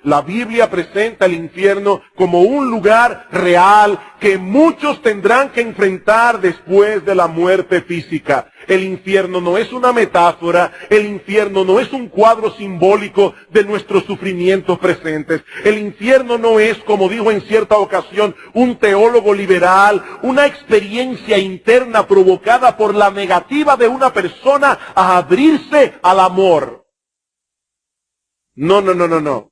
La Biblia presenta el infierno como un lugar real que muchos tendrán que enfrentar después de la muerte física. El infierno no es una metáfora, el infierno no es un cuadro simbólico de nuestros sufrimientos presentes. El infierno no es, como dijo en cierta ocasión un teólogo liberal, una experiencia interna provocada por la negativa de una persona a abrirse al amor. No.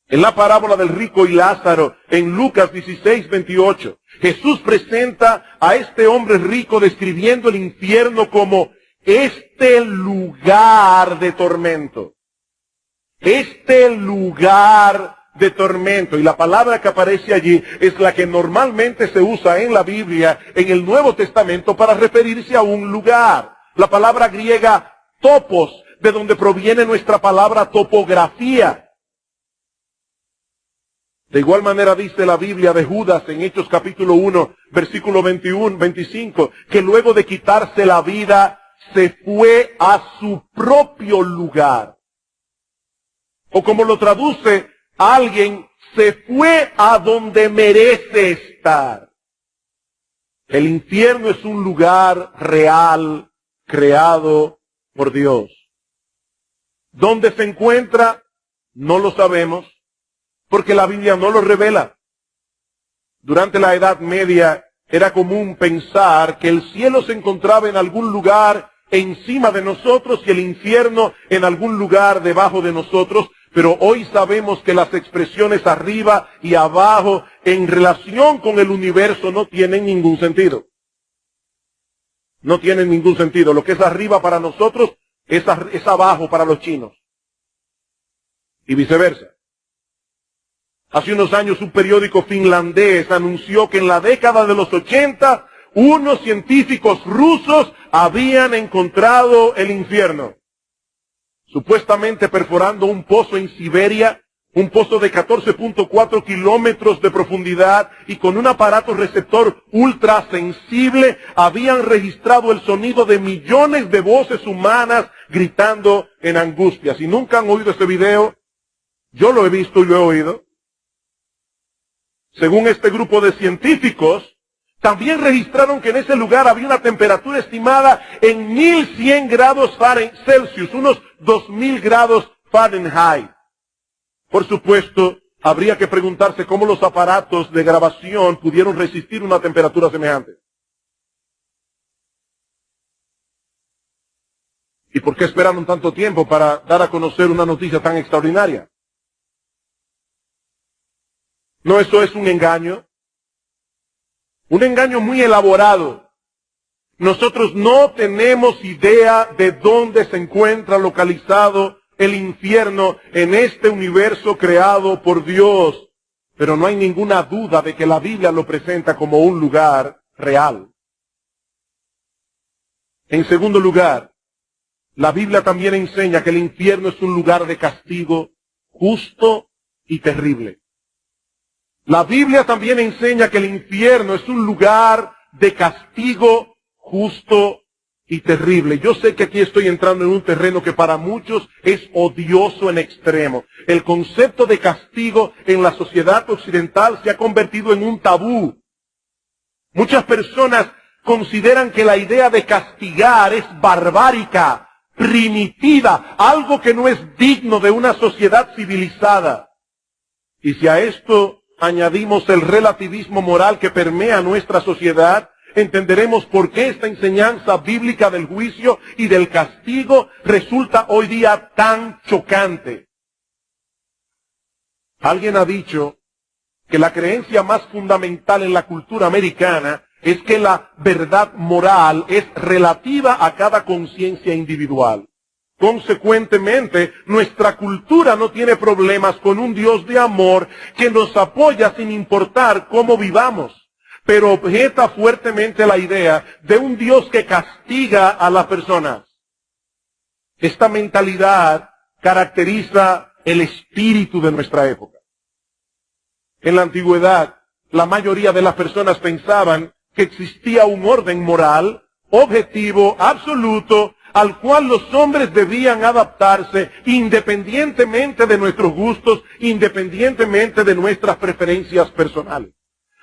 En la parábola del rico y Lázaro, en Lucas 16:28, Jesús presenta a este hombre rico describiendo el infierno como este lugar de tormento. Este lugar de tormento. Y la palabra que aparece allí es la que normalmente se usa en la Biblia, en el Nuevo Testamento, para referirse a un lugar. La palabra griega topos, de donde proviene nuestra palabra topografía. De igual manera dice la Biblia de Judas en Hechos capítulo 1, versículo 25, que luego de quitarse la vida, se fue a su propio lugar. O como lo traduce alguien, se fue a donde merece estar. El infierno es un lugar real, creado por Dios. ¿Dónde se encuentra? No lo sabemos, porque la Biblia no lo revela. Durante la Edad Media era común pensar que el cielo se encontraba en algún lugar encima de nosotros y el infierno en algún lugar debajo de nosotros, pero hoy sabemos que las expresiones arriba y abajo en relación con el universo no tienen ningún sentido. No tienen ningún sentido. Lo que es arriba para nosotros es abajo para los chinos. Y viceversa. Hace unos años un periódico finlandés anunció que en la década de los 80 unos científicos rusos habían encontrado el infierno. Supuestamente perforando un pozo en Siberia, un pozo de 14.4 kilómetros de profundidad y con un aparato receptor ultra sensible, habían registrado el sonido de millones de voces humanas gritando en angustia. Si nunca han oído ese video, yo lo he visto y lo he oído. Según este grupo de científicos, también registraron que en ese lugar había una temperatura estimada en 1100 grados Celsius, unos 2000 grados Fahrenheit. Por supuesto, habría que preguntarse cómo los aparatos de grabación pudieron resistir una temperatura semejante. ¿Y por qué esperaron tanto tiempo para dar a conocer una noticia tan extraordinaria? ¿No eso es un engaño? Un engaño muy elaborado. Nosotros no tenemos idea de dónde se encuentra localizado el infierno en este universo creado por Dios. Pero no hay ninguna duda de que la Biblia lo presenta como un lugar real. En segundo lugar, la Biblia también enseña que el infierno es un lugar de castigo justo y terrible. La Biblia también enseña que el infierno es un lugar de castigo justo y terrible. Yo sé que aquí estoy entrando en un terreno que para muchos es odioso en extremo. El concepto de castigo en la sociedad occidental se ha convertido en un tabú. Muchas personas consideran que la idea de castigar es barbárica, primitiva, algo que no es digno de una sociedad civilizada. Y si a esto añadimos el relativismo moral que permea nuestra sociedad, entenderemos por qué esta enseñanza bíblica del juicio y del castigo resulta hoy día tan chocante. Alguien ha dicho que la creencia más fundamental en la cultura americana es que la verdad moral es relativa a cada conciencia individual. Consecuentemente, nuestra cultura no tiene problemas con un Dios de amor que nos apoya sin importar cómo vivamos, pero objeta fuertemente la idea de un Dios que castiga a las personas. Esta mentalidad caracteriza el espíritu de nuestra época. En la antigüedad, la mayoría de las personas pensaban que existía un orden moral, objetivo, absoluto, al cual los hombres debían adaptarse independientemente de nuestros gustos, independientemente de nuestras preferencias personales.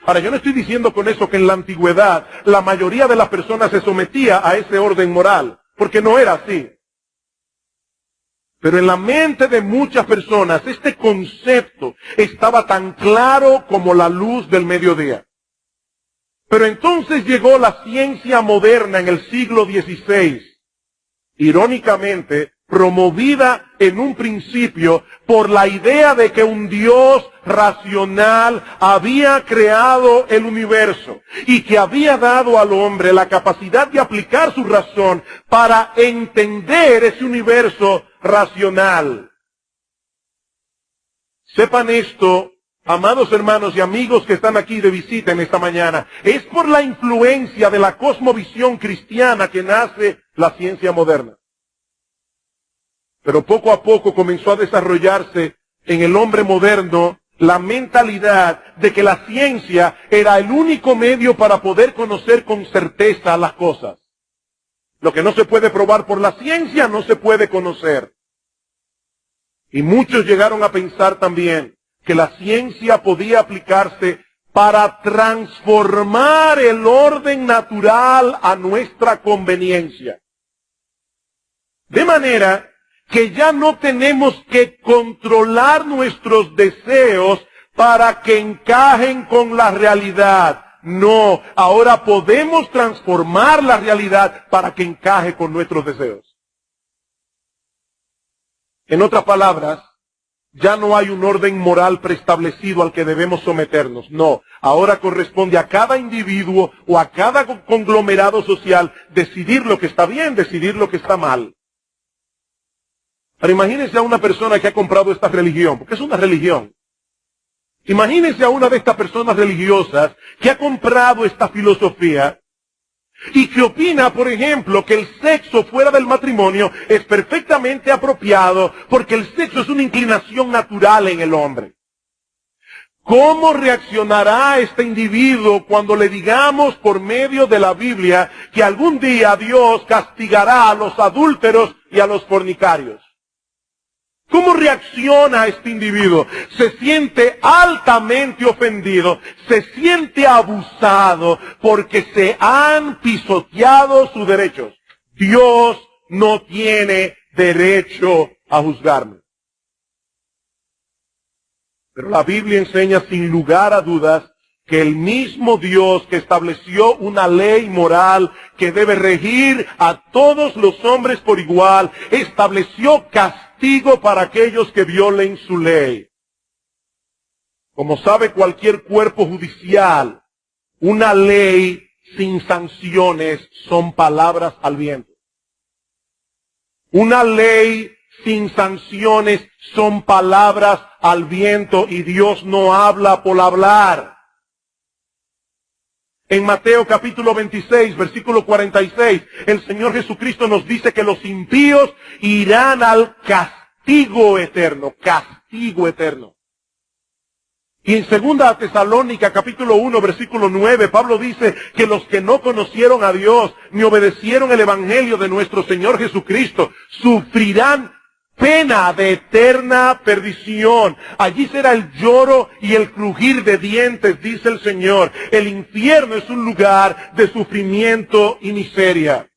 Ahora, yo no estoy diciendo con eso que en la antigüedad la mayoría de las personas se sometía a ese orden moral, porque no era así. Pero en la mente de muchas personas este concepto estaba tan claro como la luz del mediodía. Pero entonces llegó la ciencia moderna en el siglo XVI, irónicamente promovida en un principio por la idea de que un Dios racional había creado el universo y que había dado al hombre la capacidad de aplicar su razón para entender ese universo racional. Sepan esto, amados hermanos y amigos que están aquí de visita en esta mañana, es por la influencia de la cosmovisión cristiana que nace la ciencia moderna. Pero poco a poco comenzó a desarrollarse en el hombre moderno la mentalidad de que la ciencia era el único medio para poder conocer con certeza las cosas. Lo que no se puede probar por la ciencia no se puede conocer. Y muchos llegaron a pensar también que la ciencia podía aplicarse para transformar el orden natural a nuestra conveniencia. De manera que ya no tenemos que controlar nuestros deseos para que encajen con la realidad. No, ahora podemos transformar la realidad para que encaje con nuestros deseos. En otras palabras, ya no hay un orden moral preestablecido al que debemos someternos. No, ahora corresponde a cada individuo o a cada conglomerado social decidir lo que está bien, decidir lo que está mal. Pero imagínense a una persona que ha comprado esta religión, porque es una religión. Imagínense a una de estas personas religiosas que ha comprado esta filosofía y que opina, por ejemplo, que el sexo fuera del matrimonio es perfectamente apropiado porque el sexo es una inclinación natural en el hombre. ¿Cómo reaccionará este individuo cuando le digamos por medio de la Biblia que algún día Dios castigará a los adúlteros y a los fornicarios? ¿Cómo reacciona este individuo? Se siente altamente ofendido, se siente abusado porque se han pisoteado sus derechos. Dios no tiene derecho a juzgarme. Pero la Biblia enseña sin lugar a dudas que el mismo Dios que estableció una ley moral que debe regir a todos los hombres por igual, estableció castigo para aquellos que violen su ley. Como sabe cualquier cuerpo judicial, una ley sin sanciones son palabras al viento. Una ley sin sanciones son palabras al viento y Dios no habla por hablar. En Mateo capítulo 26, versículo 46, el Señor Jesucristo nos dice que los impíos irán al castigo eterno, castigo eterno. Y en 2 Tesalónica capítulo 1, versículo 9, Pablo dice que los que no conocieron a Dios ni obedecieron el evangelio de nuestro Señor Jesucristo sufrirán pena de eterna perdición. Allí será el lloro y el crujir de dientes, dice el Señor. El infierno es un lugar de sufrimiento y miseria.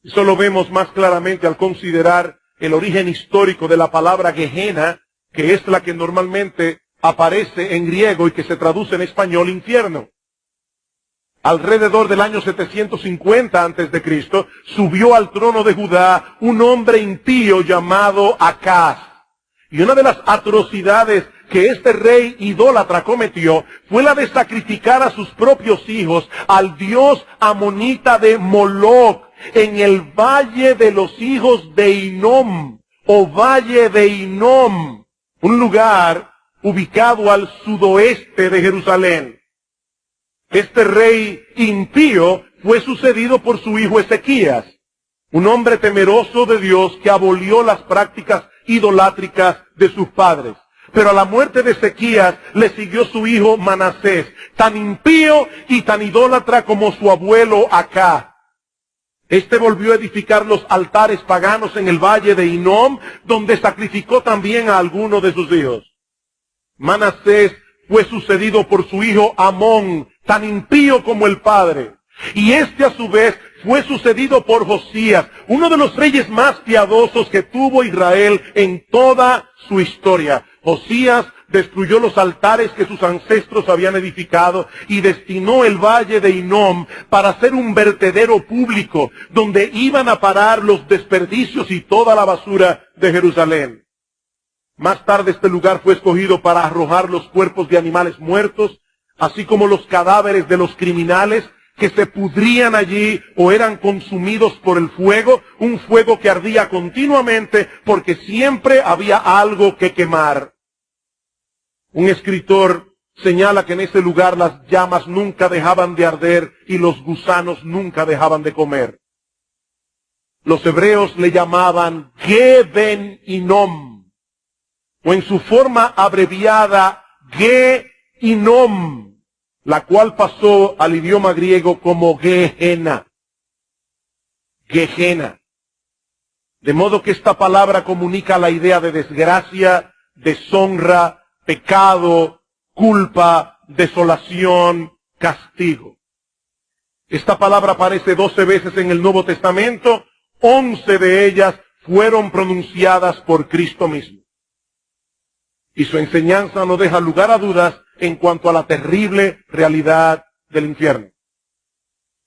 Eso lo vemos más claramente al considerar el origen histórico de la palabra Gehenna, que es la que normalmente aparece en griego y que se traduce en español infierno. Alrededor del año 750 a.C., subió al trono de Judá un hombre impío llamado Acaz. Y una de las atrocidades que este rey idólatra cometió fue la de sacrificar a sus propios hijos al dios amonita de Moloc en el valle de los hijos de Hinnom, o valle de Hinnom, un lugar ubicado al sudoeste de Jerusalén. Este rey impío fue sucedido por su hijo Ezequías, un hombre temeroso de Dios que abolió las prácticas idolátricas de sus padres. Pero a la muerte de Ezequías le siguió su hijo Manasés, tan impío y tan idólatra como su abuelo Acá. Este volvió a edificar los altares paganos en el valle de Hinnom, donde sacrificó también a algunos de sus hijos. Manasés fue sucedido por su hijo Amón, tan impío como el padre. Y este a su vez fue sucedido por Josías, uno de los reyes más piadosos que tuvo Israel en toda su historia. Josías destruyó los altares que sus ancestros habían edificado y destinó el valle de Hinnom para hacer un vertedero público donde iban a parar los desperdicios y toda la basura de Jerusalén. Más tarde este lugar fue escogido para arrojar los cuerpos de animales muertos, así como los cadáveres de los criminales que se pudrían allí o eran consumidos por el fuego, un fuego que ardía continuamente porque siempre había algo que quemar. Un escritor señala que en ese lugar las llamas nunca dejaban de arder y los gusanos nunca dejaban de comer. Los hebreos le llamaban Geben Hinnom, o en su forma abreviada Ge Hinnom, la cual pasó al idioma griego como Gehenna. Gehenna. De modo que esta palabra comunica la idea de desgracia, deshonra, pecado, culpa, desolación, castigo. Esta palabra aparece 12 veces en el Nuevo Testamento, 11 de ellas fueron pronunciadas por Cristo mismo. Y su enseñanza no deja lugar a dudas en cuanto a la terrible realidad del infierno.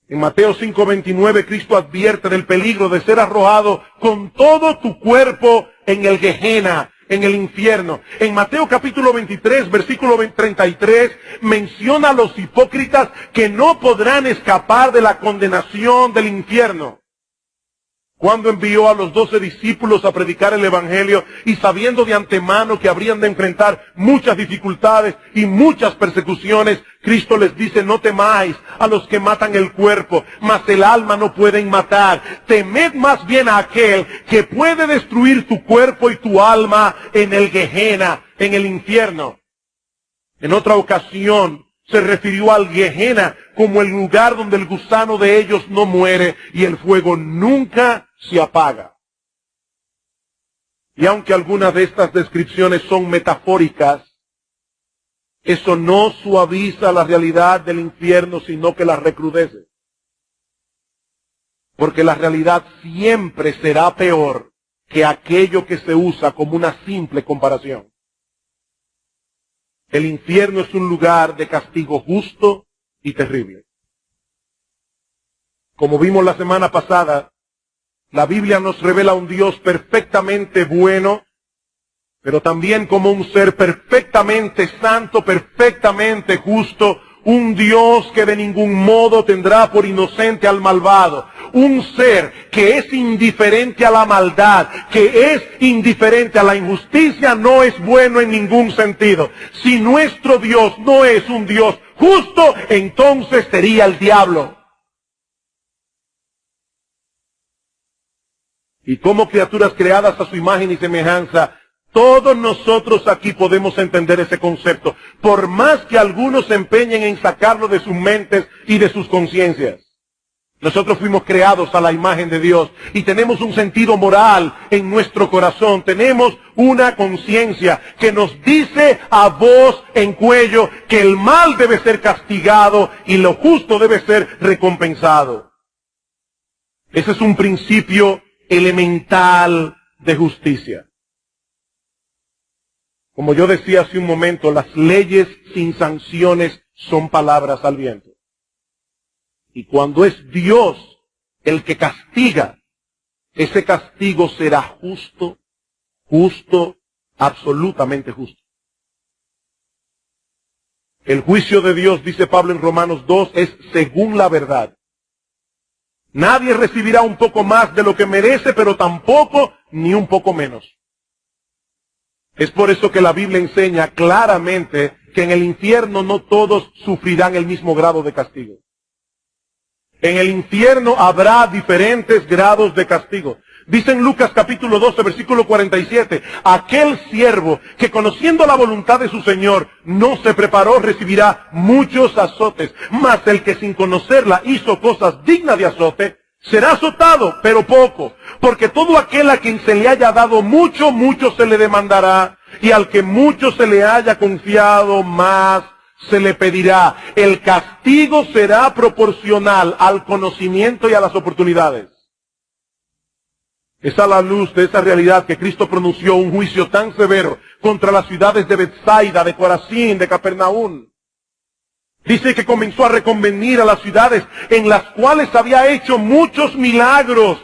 En Mateo 5:29, Cristo advierte del peligro de ser arrojado con todo tu cuerpo en el Gehenna, en el infierno. En Mateo capítulo 23, versículo 33, menciona a los hipócritas que no podrán escapar de la condenación del infierno. Cuando envió a los 12 discípulos a predicar el Evangelio y sabiendo de antemano que habrían de enfrentar muchas dificultades y muchas persecuciones, Cristo les dice: no temáis a los que matan el cuerpo, mas el alma no pueden matar. Temed más bien a aquel que puede destruir tu cuerpo y tu alma en el Gehenna, en el infierno. En otra ocasión se refirió al Gehenna como el lugar donde el gusano de ellos no muere y el fuego nunca se apaga. Y aunque algunas de estas descripciones son metafóricas, eso no suaviza la realidad del infierno, sino que la recrudece. Porque la realidad siempre será peor que aquello que se usa como una simple comparación. El infierno es un lugar de castigo justo y terrible. Como vimos la semana pasada, la Biblia nos revela un Dios perfectamente bueno, pero también como un ser perfectamente santo, perfectamente justo, un Dios que de ningún modo tendrá por inocente al malvado, un ser que es indiferente a la maldad, que es indiferente a la injusticia, no es bueno en ningún sentido. Si nuestro Dios no es un Dios justo, entonces sería el diablo. Y como criaturas creadas a su imagen y semejanza, todos nosotros aquí podemos entender ese concepto, por más que algunos se empeñen en sacarlo de sus mentes y de sus conciencias. Nosotros fuimos creados a la imagen de Dios y tenemos un sentido moral en nuestro corazón. Tenemos una conciencia que nos dice a voz en cuello que el mal debe ser castigado y lo justo debe ser recompensado. Ese es un principio elemental de justicia. Como yo decía hace un momento, las leyes sin sanciones son palabras al viento. Y cuando es Dios el que castiga, ese castigo será justo, absolutamente justo. El juicio de Dios, dice Pablo en Romanos 2, es según la verdad. Nadie recibirá un poco más de lo que merece, pero tampoco ni un poco menos. Es por eso que la Biblia enseña claramente que en el infierno no todos sufrirán el mismo grado de castigo. En el infierno habrá diferentes grados de castigo. Dice en Lucas capítulo 12, versículo 47, aquel siervo que conociendo la voluntad de su Señor no se preparó recibirá muchos azotes, mas el que sin conocerla hizo cosas dignas de azote Será azotado, pero poco, porque todo aquel a quien se le haya dado mucho, mucho se le demandará, y al que mucho se le haya confiado, más se le pedirá. El castigo será proporcional al conocimiento y a las oportunidades. Es a la luz de esa realidad que Cristo pronunció un juicio tan severo contra las ciudades de Betsaida, de Corazín, de Capernaum. Dice que comenzó a reconvenir a las ciudades en las cuales había hecho muchos milagros,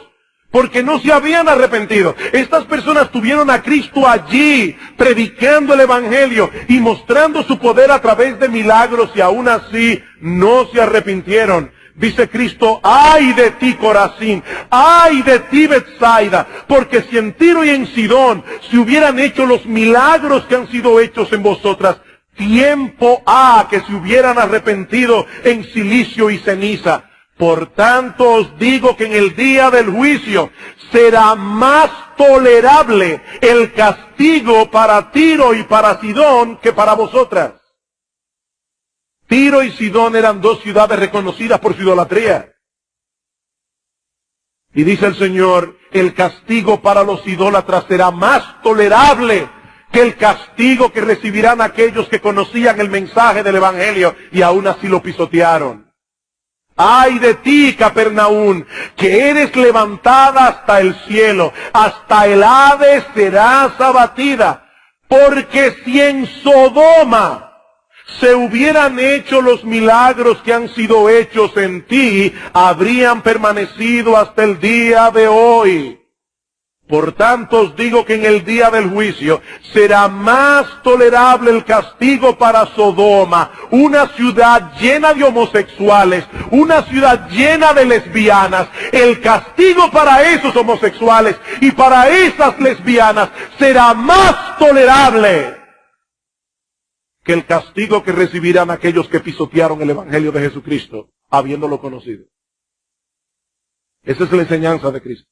porque no se habían arrepentido. Estas personas tuvieron a Cristo allí, predicando el Evangelio y mostrando su poder a través de milagros, y aún así no se arrepintieron. Dice Cristo, ¡ay de ti, Corazín! ¡Ay de ti, Betsaida! Porque si en Tiro y en Sidón se hubieran hecho los milagros que han sido hechos en vosotras, tiempo ha que se hubieran arrepentido en cilicio y ceniza. Por tanto os digo que en el día del juicio será más tolerable el castigo para Tiro y para Sidón que para vosotras. Tiro y Sidón eran dos ciudades reconocidas por su idolatría. Y dice el Señor, el castigo para los idólatras será más tolerable que el castigo que recibirán aquellos que conocían el mensaje del Evangelio y aún así lo pisotearon. ¡Ay de ti, Capernaum, que eres levantada hasta el cielo! Hasta el Hades serás abatida. Porque si en Sodoma se hubieran hecho los milagros que han sido hechos en ti, habrían permanecido hasta el día de hoy. Por tanto os digo que en el día del juicio será más tolerable el castigo para Sodoma, una ciudad llena de homosexuales, una ciudad llena de lesbianas. El castigo para esos homosexuales y para esas lesbianas será más tolerable que el castigo que recibirán aquellos que pisotearon el Evangelio de Jesucristo, habiéndolo conocido. Esa es la enseñanza de Cristo.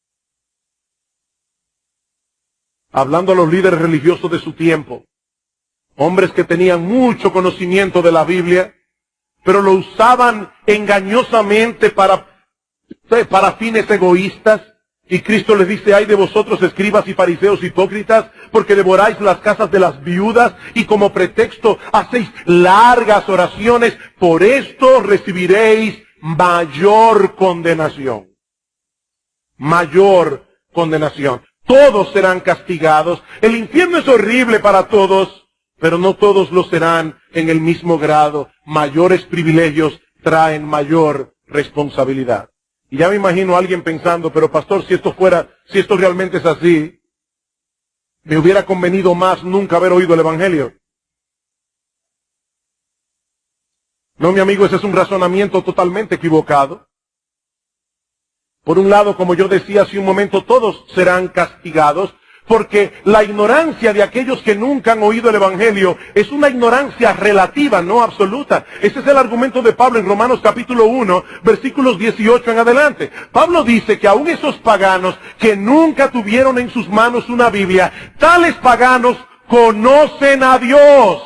Hablando a los líderes religiosos de su tiempo, hombres que tenían mucho conocimiento de la Biblia, pero lo usaban engañosamente para fines egoístas. Y Cristo les dice, ay de vosotros, escribas y fariseos hipócritas, porque devoráis las casas de las viudas y como pretexto hacéis largas oraciones. Por esto recibiréis mayor condenación. Mayor condenación. Todos serán castigados. El infierno es horrible para todos, pero no todos lo serán en el mismo grado. Mayores privilegios traen mayor responsabilidad. Y ya me imagino a alguien pensando, pero pastor, si esto realmente es así, me hubiera convenido más nunca haber oído el Evangelio. No, mi amigo, ese es un razonamiento totalmente equivocado. Por un lado, como yo decía hace un momento, todos serán castigados, porque la ignorancia de aquellos que nunca han oído el Evangelio es una ignorancia relativa, no absoluta. Ese es el argumento de Pablo en Romanos capítulo 1, versículos 18 en adelante. Pablo dice que aún esos paganos que nunca tuvieron en sus manos una Biblia, tales paganos conocen a Dios.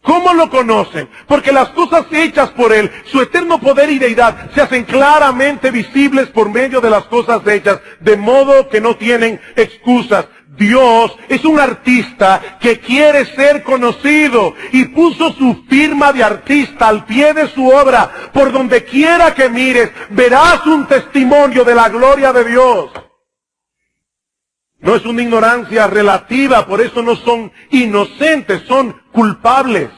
¿Cómo lo conocen? Porque las cosas hechas por Él, su eterno poder y deidad, se hacen claramente visibles por medio de las cosas hechas, de modo que no tienen excusas. Dios es un artista que quiere ser conocido y puso su firma de artista al pie de su obra. Por donde quiera que mires, verás un testimonio de la gloria de Dios. No es una ignorancia relativa, por eso no son inocentes, son culpables.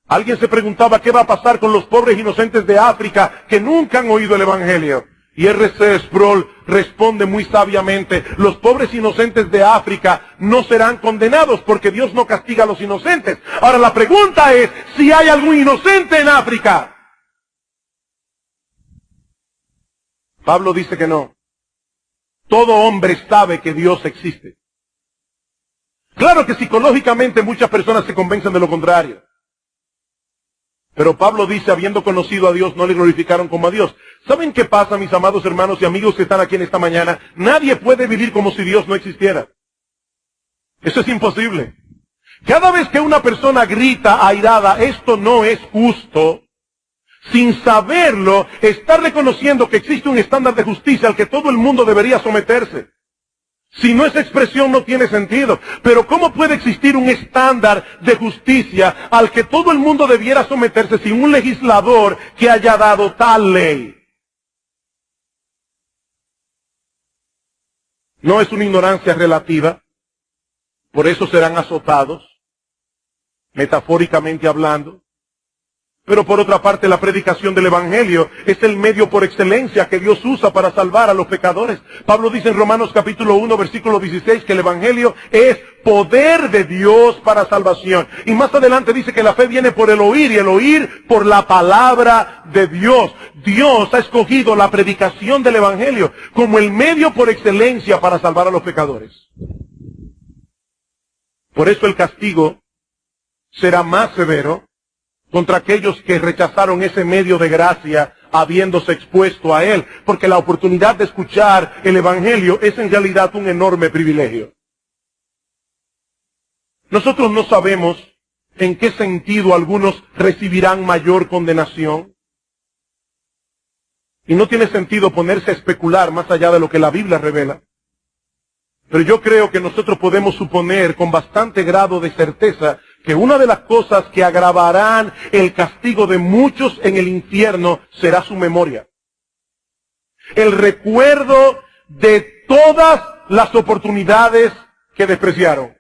Alguien se preguntaba qué va a pasar con los pobres inocentes de África que nunca han oído el Evangelio. Y R.C. Sproul responde muy sabiamente, los pobres inocentes de África no serán condenados porque Dios no castiga a los inocentes. Ahora la pregunta es, si hay algún inocente en África. Pablo dice que no. Todo hombre sabe que Dios existe. Claro que psicológicamente muchas personas se convencen de lo contrario. Pero Pablo dice, habiendo conocido a Dios, no le glorificaron como a Dios. ¿Saben qué pasa, mis amados hermanos y amigos que están aquí en esta mañana? Nadie puede vivir como si Dios no existiera. Eso es imposible. Cada vez que una persona grita airada, esto no es justo, sin saberlo, está reconociendo que existe un estándar de justicia al que todo el mundo debería someterse. Si no, esa expresión no tiene sentido. Pero ¿cómo puede existir un estándar de justicia al que todo el mundo debiera someterse sin un legislador que haya dado tal ley? No es una ignorancia relativa. Por eso serán azotados, metafóricamente hablando. Pero por otra parte, la predicación del Evangelio es el medio por excelencia que Dios usa para salvar a los pecadores. Pablo dice en Romanos capítulo 1, versículo 16, que el Evangelio es poder de Dios para salvación. Y más adelante dice que la fe viene por el oír y el oír por la palabra de Dios. Dios ha escogido la predicación del Evangelio como el medio por excelencia para salvar a los pecadores. Por eso el castigo será más severo contra aquellos que rechazaron ese medio de gracia habiéndose expuesto a él, porque la oportunidad de escuchar el Evangelio es en realidad un enorme privilegio. Nosotros no sabemos en qué sentido algunos recibirán mayor condenación. Y no tiene sentido ponerse a especular más allá de lo que la Biblia revela. Pero yo creo que nosotros podemos suponer con bastante grado de certeza que una de las cosas que agravarán el castigo de muchos en el infierno será su memoria. El recuerdo de todas las oportunidades que despreciaron.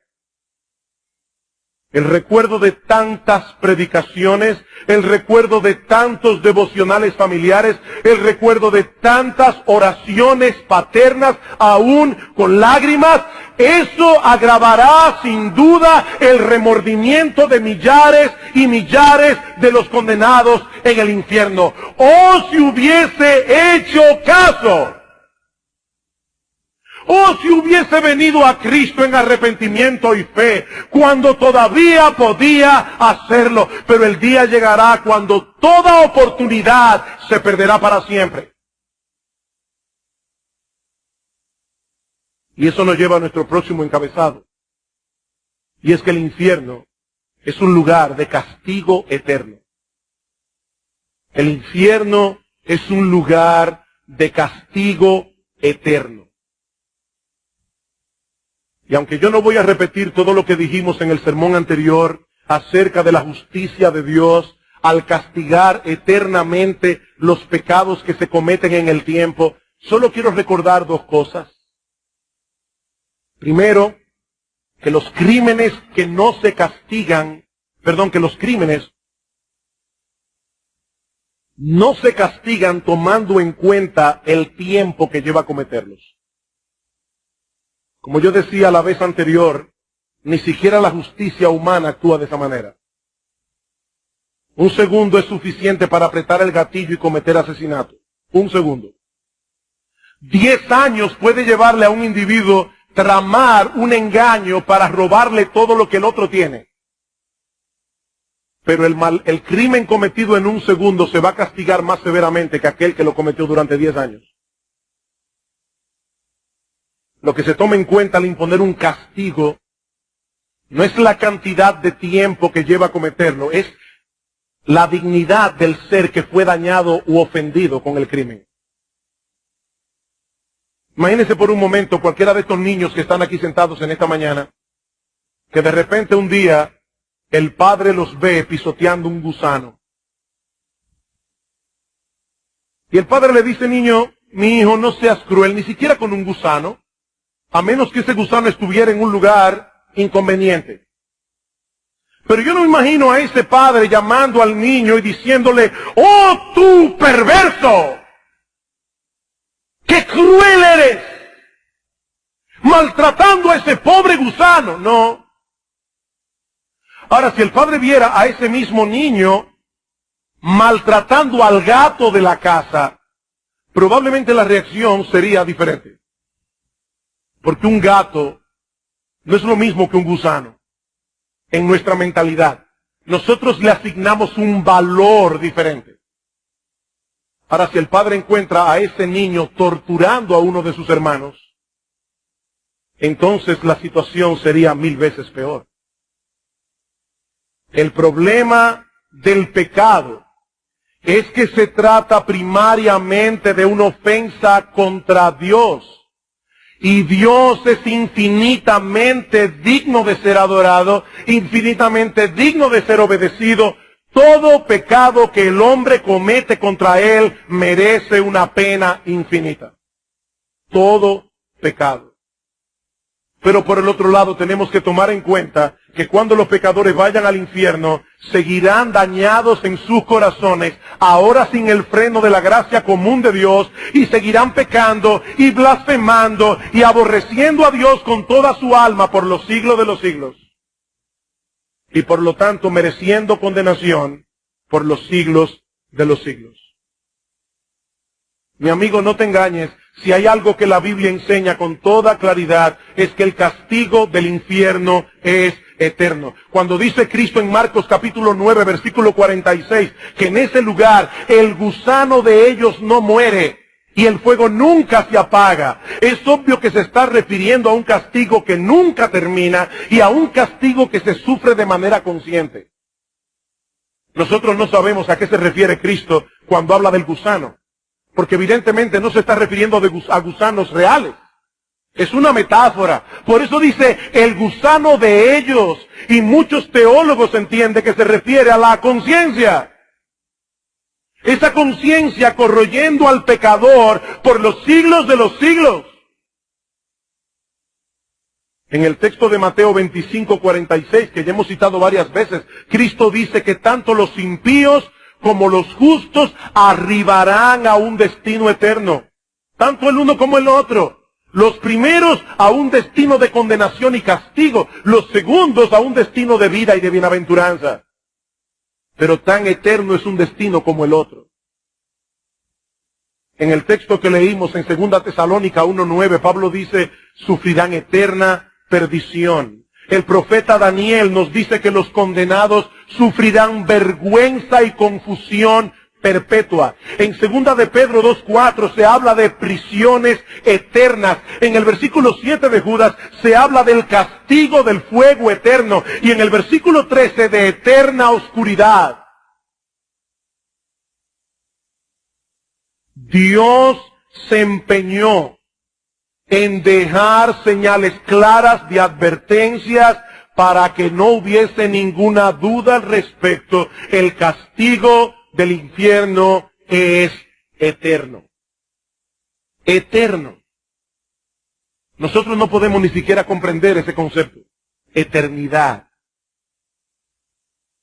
El recuerdo de tantas predicaciones, el recuerdo de tantos devocionales familiares, el recuerdo de tantas oraciones paternas, aún con lágrimas, eso agravará sin duda el remordimiento de millares y millares de los condenados en el infierno. ¡Oh, si hubiese hecho caso! ¡Oh, si hubiese venido a Cristo en arrepentimiento y fe, cuando todavía podía hacerlo! Pero el día llegará cuando toda oportunidad se perderá para siempre. Y eso nos lleva a nuestro próximo encabezado. Y es que el infierno es un lugar de castigo eterno. El infierno es un lugar de castigo eterno. Y aunque yo no voy a repetir todo lo que dijimos en el sermón anterior acerca de la justicia de Dios al castigar eternamente los pecados que se cometen en el tiempo, solo quiero recordar dos cosas. Primero, que los crímenes que no se castigan, que los crímenes no se castigan tomando en cuenta el tiempo que lleva a cometerlos. Como yo decía la vez anterior, ni siquiera la justicia humana actúa de esa manera. Un segundo es suficiente para apretar el gatillo y cometer asesinato. Un segundo. 10 años puede llevarle a un individuo tramar un engaño para robarle todo lo que el otro tiene. Pero el crimen cometido en un segundo se va a castigar más severamente que aquel que lo cometió durante 10 años. Lo que se toma en cuenta al imponer un castigo no es la cantidad de tiempo que lleva a cometerlo, es la dignidad del ser que fue dañado u ofendido con el crimen. Imagínense por un momento cualquiera de estos niños que están aquí sentados en esta mañana, que de repente un día el padre los ve pisoteando un gusano. Y el padre le dice, niño, mi hijo, no seas cruel, ni siquiera con un gusano, a menos que ese gusano estuviera en un lugar inconveniente. Pero yo no me imagino a ese padre llamando al niño y diciéndole, ¡oh, tú perverso! ¡Qué cruel eres! Maltratando a ese pobre gusano. No. Ahora, si el padre viera a ese mismo niño maltratando al gato de la casa, probablemente la reacción sería diferente. Porque un gato no es lo mismo que un gusano en nuestra mentalidad. Nosotros le asignamos un valor diferente. Ahora, si el padre encuentra a ese niño torturando a uno de sus hermanos, entonces la situación sería 1000 veces peor. El problema del pecado es que se trata primariamente de una ofensa contra Dios. Y Dios es infinitamente digno de ser adorado, infinitamente digno de ser obedecido. Todo pecado que el hombre comete contra Él merece una pena infinita. Todo pecado. Pero por el otro lado tenemos que tomar en cuenta que cuando los pecadores vayan al infierno, seguirán dañados en sus corazones, ahora sin el freno de la gracia común de Dios, y seguirán pecando y blasfemando y aborreciendo a Dios con toda su alma por los siglos de los siglos. Y por lo tanto mereciendo condenación por los siglos de los siglos. Mi amigo, no te engañes. Si hay algo que la Biblia enseña con toda claridad, es que el castigo del infierno es eterno. Cuando dice Cristo en Marcos capítulo 9, versículo 46, que en ese lugar el gusano de ellos no muere y el fuego nunca se apaga, es obvio que se está refiriendo a un castigo que nunca termina y a un castigo que se sufre de manera consciente. Nosotros no sabemos a qué se refiere Cristo cuando habla del gusano. Porque evidentemente no se está refiriendo a gusanos reales. Es una metáfora. Por eso dice el gusano de ellos. Y muchos teólogos entienden que se refiere a la conciencia. Esa conciencia corroyendo al pecador por los siglos de los siglos. En el texto de Mateo 25:46, que ya hemos citado varias veces, Cristo dice que tanto los impíos como los justos arribarán a un destino eterno. Tanto el uno como el otro. Los primeros a un destino de condenación y castigo. Los segundos a un destino de vida y de bienaventuranza. Pero tan eterno es un destino como el otro. En el texto que leímos en 2 Tesalónica 1:9, Pablo dice, sufrirán eterna perdición. El profeta Daniel nos dice que los condenados sufrirán vergüenza y confusión perpetua. En 2 de Pedro 2:4 se habla de prisiones eternas. En el versículo 7 de Judas se habla del castigo del fuego eterno. Y en el versículo 13 de eterna oscuridad. Dios se empeñó en dejar señales claras de advertencias para que no hubiese ninguna duda al respecto. El castigo del infierno es eterno. Eterno. Nosotros no podemos ni siquiera comprender ese concepto. Eternidad.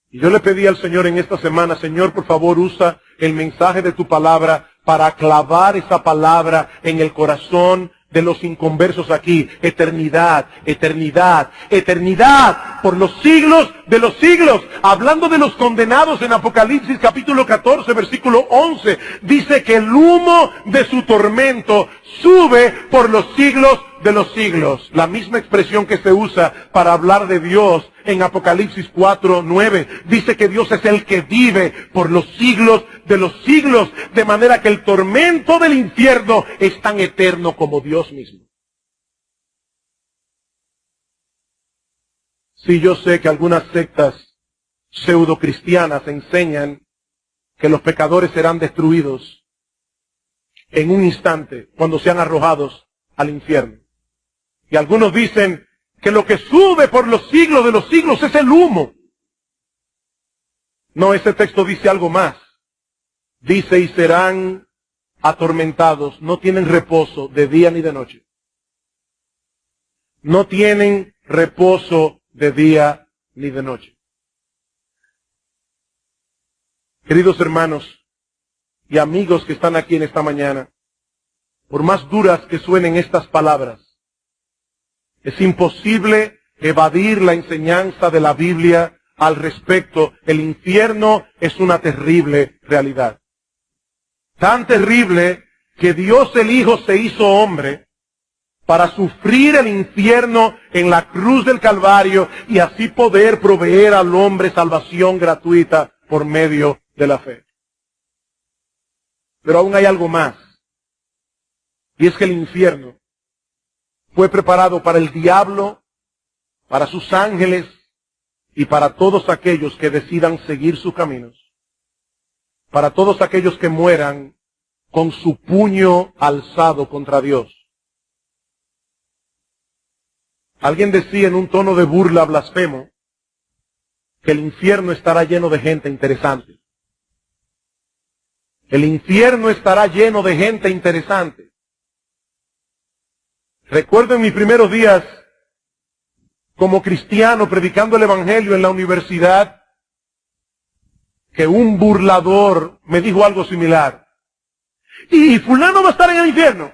Y yo le pedí al Señor en esta semana, Señor, por favor, usa el mensaje de tu palabra para clavar esa palabra en el corazón de los inconversos aquí. Eternidad, eternidad, eternidad, por los siglos de los siglos. Hablando de los condenados en Apocalipsis capítulo 14, versículo 11, dice que el humo de su tormento sube por los siglos de los siglos. La misma expresión que se usa para hablar de Dios en Apocalipsis 4:9. Dice que Dios es el que vive por los siglos de los siglos, de manera que el tormento del infierno es tan eterno como Dios mismo. Sí, yo sé que algunas sectas pseudocristianas enseñan que los pecadores serán destruidos en un instante cuando sean arrojados al infierno. Y algunos dicen que lo que sube por los siglos de los siglos es el humo. No, ese texto dice algo más. Dice, y serán atormentados, no tienen reposo de día ni de noche. No tienen reposo de día ni de noche. Queridos hermanos y amigos que están aquí en esta mañana, por más duras que suenen estas palabras, es imposible evadir la enseñanza de la Biblia al respecto. El infierno es una terrible realidad. Tan terrible que Dios el Hijo se hizo hombre para sufrir el infierno en la cruz del Calvario y así poder proveer al hombre salvación gratuita por medio de la fe. Pero aún hay algo más. Y es que el infierno fue preparado para el diablo, para sus ángeles y para todos aquellos que decidan seguir sus caminos. para todos aquellos que mueran con su puño alzado contra Dios. Alguien decía en un tono de burla blasfemo que el infierno estará lleno de gente interesante. El infierno estará lleno de gente interesante. Recuerdo en mis primeros días como cristiano predicando el evangelio en la universidad que un burlador me dijo algo similar. Y fulano va a estar en el infierno.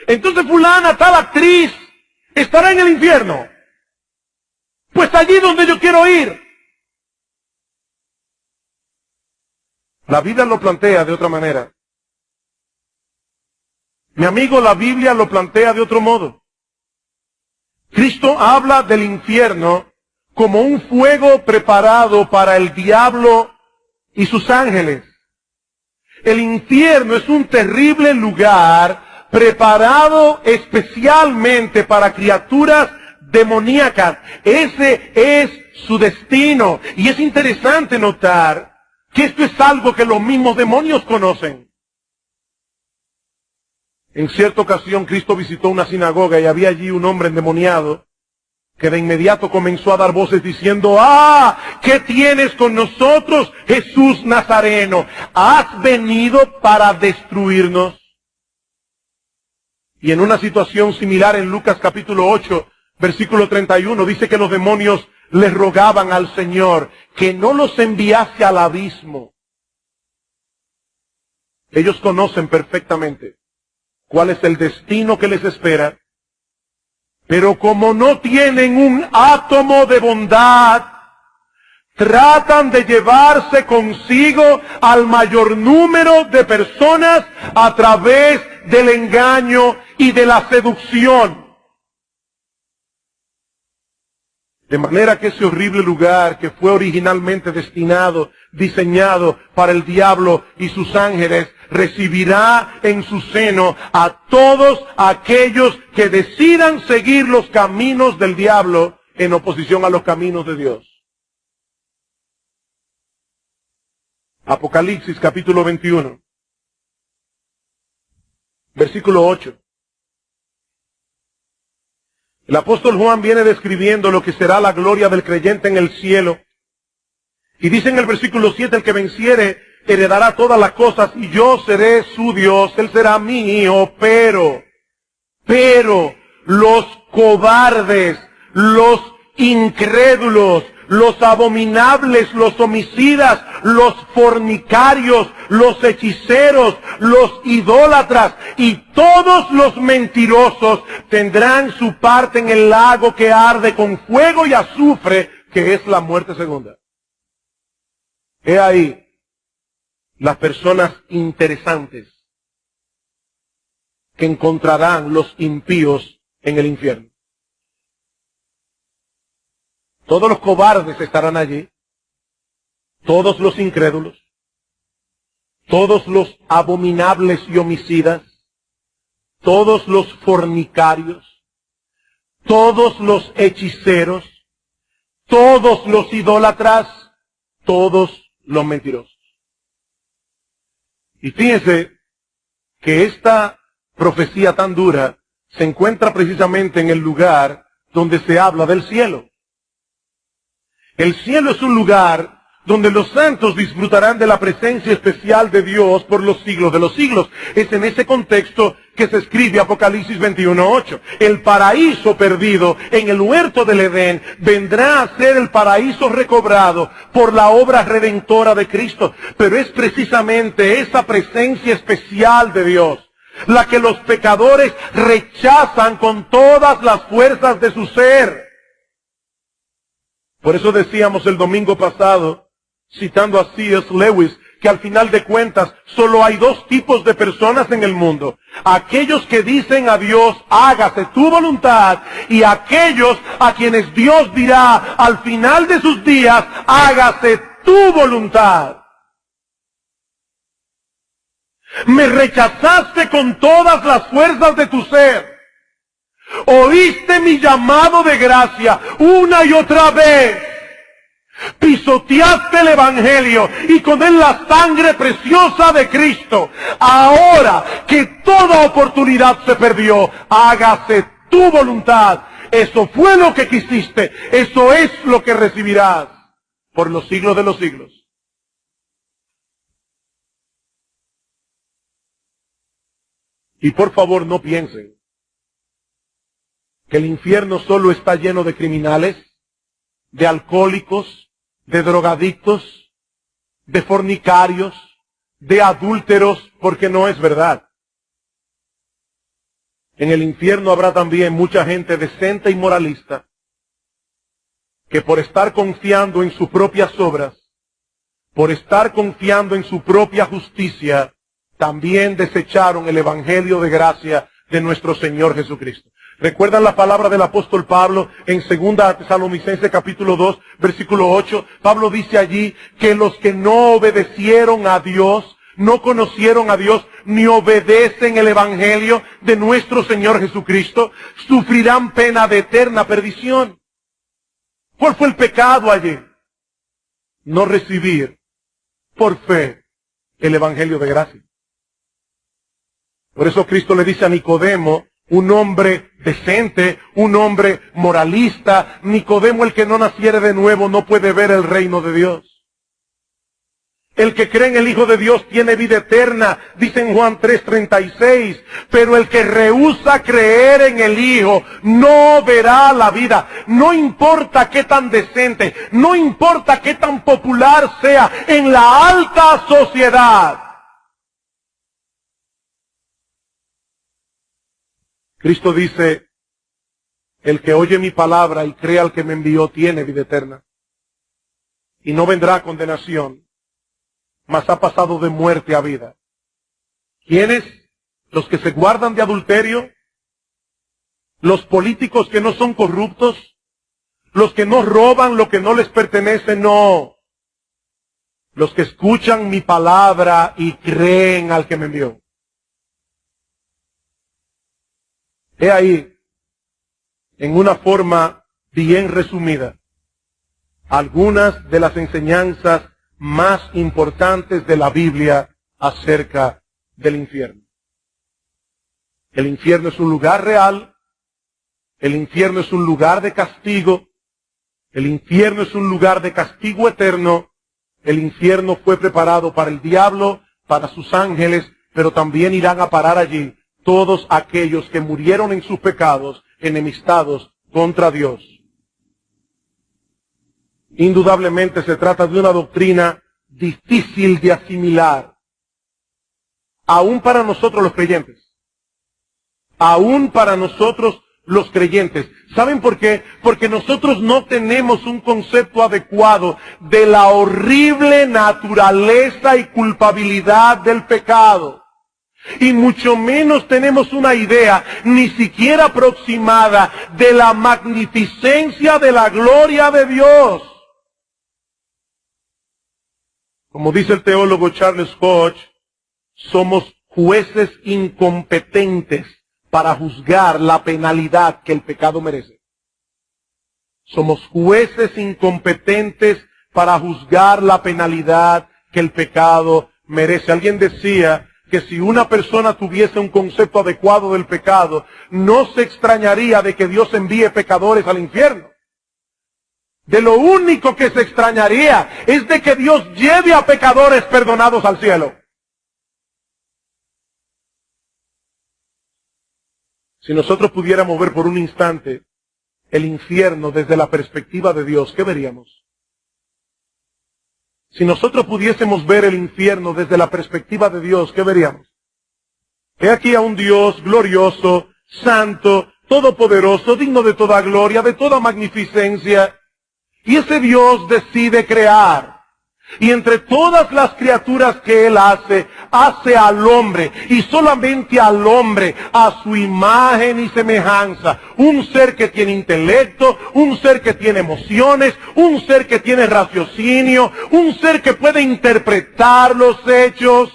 Entonces fulana, tal actriz, estará en el infierno. Pues allí donde yo quiero ir. La Biblia lo plantea de otra manera. Mi amigo, la Biblia lo plantea de otro modo. Cristo habla del infierno como un fuego preparado para el diablo y sus ángeles. El infierno es un terrible lugar preparado especialmente para criaturas demoníacas. Ese es su destino. Y es interesante notar que esto es algo que los mismos demonios conocen. En cierta ocasión Cristo visitó una sinagoga y había allí un hombre endemoniado que de inmediato comenzó a dar voces diciendo: ¡Ah! ¿Qué tienes con nosotros, Jesús Nazareno? ¿Has venido para destruirnos? Y en una situación similar en Lucas capítulo 8, versículo 31, dice que los demonios le rogaban al Señor que no los enviase al abismo. Ellos conocen perfectamente cuál es el destino que les espera, pero como no tienen un átomo de bondad, tratan de llevarse consigo al mayor número de personas a través del engaño y de la seducción. De manera que ese horrible lugar que fue originalmente destinado, diseñado para el diablo y sus ángeles, recibirá en su seno a todos aquellos que decidan seguir los caminos del diablo en oposición a los caminos de Dios. Apocalipsis capítulo 21, versículo 8. El apóstol Juan viene describiendo lo que será la gloria del creyente en el cielo. Y dice en el versículo 7, el que venciere heredará todas las cosas y yo seré su Dios, él será mío, pero los cobardes, los incrédulos, los abominables, los homicidas, los fornicarios, los hechiceros, los idólatras y todos los mentirosos tendrán su parte en el lago que arde con fuego y azufre, que es la muerte segunda. He ahí las personas interesantes que encontrarán los impíos en el infierno. Todos los cobardes estarán allí, todos los incrédulos, todos los abominables y homicidas, todos los fornicarios, todos los hechiceros, todos los idólatras, todos los mentirosos. Y fíjense que esta profecía tan dura se encuentra precisamente en el lugar donde se habla del cielo. El cielo es un lugar donde los santos disfrutarán de la presencia especial de Dios por los siglos de los siglos. Es en ese contexto que se escribe Apocalipsis 21:8. El paraíso perdido en el huerto del Edén vendrá a ser el paraíso recobrado por la obra redentora de Cristo. Pero es precisamente esa presencia especial de Dios la que los pecadores rechazan con todas las fuerzas de su ser. Por eso decíamos el domingo pasado, citando a C.S. Lewis, que al final de cuentas solo hay dos tipos de personas en el mundo. Aquellos que dicen a Dios, hágase tu voluntad, y aquellos a quienes Dios dirá al final de sus días, hágase tu voluntad. Me rechazaste con todas las fuerzas de tu ser. Oíste mi llamado de gracia una y otra vez. Pisoteaste el Evangelio y con él la sangre preciosa de Cristo. Ahora que toda oportunidad se perdió, hágase tu voluntad. Eso fue lo que quisiste. Eso es lo que recibirás por los siglos de los siglos. Y por favor no piensen que el infierno solo está lleno de criminales, de alcohólicos, de drogadictos, de fornicarios, de adúlteros, porque no es verdad. En el infierno habrá también mucha gente decente y moralista, que por estar confiando en sus propias obras, por estar confiando en su propia justicia, también desecharon el Evangelio de gracia de nuestro Señor Jesucristo. ¿Recuerdan la palabra del apóstol Pablo en 2 Tesalonicenses capítulo 2, versículo 8? Pablo dice allí que los que no obedecieron a Dios, no conocieron a Dios, ni obedecen el Evangelio de nuestro Señor Jesucristo, sufrirán pena de eterna perdición. ¿Cuál fue el pecado allí? No recibir por fe el Evangelio de gracia. Por eso Cristo le dice a Nicodemo, un hombre decente, un hombre moralista, Nicodemo, el que no naciere de nuevo, no puede ver el reino de Dios. El que cree en el Hijo de Dios tiene vida eterna, dice en Juan 3:36, pero el que rehúsa creer en el Hijo no verá la vida. No importa qué tan decente, no importa qué tan popular sea en la alta sociedad. Cristo dice, el que oye mi palabra y cree al que me envió tiene vida eterna. Y no vendrá a condenación, mas ha pasado de muerte a vida. ¿Quiénes? Los que se guardan de adulterio, los políticos que no son corruptos, los que no roban lo que no les pertenece, no. Los que escuchan mi palabra y creen al que me envió. He ahí, en una forma bien resumida, algunas de las enseñanzas más importantes de la Biblia acerca del infierno. El infierno es un lugar real, el infierno es un lugar de castigo, el infierno es un lugar de castigo eterno, el infierno fue preparado para el diablo, para sus ángeles, pero también irán a parar allí todos aquellos que murieron en sus pecados, enemistados contra Dios. Indudablemente se trata de una doctrina difícil de asimilar, aún para nosotros los creyentes. Aún para nosotros los creyentes. ¿Saben por qué? Porque nosotros no tenemos un concepto adecuado de la horrible naturaleza y culpabilidad del pecado. Y mucho menos tenemos una idea, ni siquiera aproximada, de la magnificencia de la gloria de Dios. Como dice el teólogo Charles Hodge, somos jueces incompetentes para juzgar la penalidad que el pecado merece. Somos jueces incompetentes para juzgar la penalidad que el pecado merece. Alguien decía que si una persona tuviese un concepto adecuado del pecado, no se extrañaría de que Dios envíe pecadores al infierno. De lo único que se extrañaría es de que Dios lleve a pecadores perdonados al cielo. Si nosotros pudiéramos ver por un instante el infierno desde la perspectiva de Dios, ¿qué veríamos? Si nosotros pudiésemos ver el infierno desde la perspectiva de Dios, ¿qué veríamos? He aquí a un Dios glorioso, santo, todopoderoso, digno de toda gloria, de toda magnificencia. Y ese Dios decide crear. Y entre todas las criaturas que Él hace al hombre, y solamente al hombre, a su imagen y semejanza. Un ser que tiene intelecto, un ser que tiene emociones, un ser que tiene raciocinio, un ser que puede interpretar los hechos.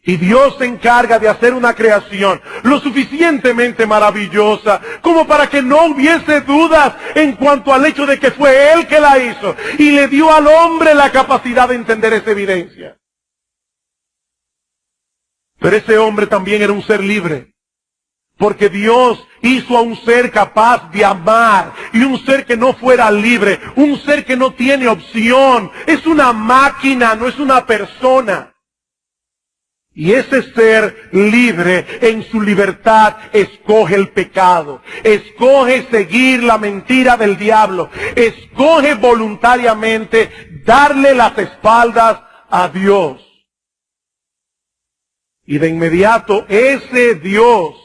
Y Dios se encarga de hacer una creación lo suficientemente maravillosa como para que no hubiese dudas en cuanto al hecho de que fue Él que la hizo. Y le dio al hombre la capacidad de entender esa evidencia. Pero ese hombre también era un ser libre. Porque Dios hizo a un ser capaz de amar. Y un ser que no fuera libre. Un ser que no tiene opción. Es una máquina, no es una persona. Y ese ser libre en su libertad escoge el pecado, escoge seguir la mentira del diablo, escoge voluntariamente darle las espaldas a Dios. Y de inmediato ese Dios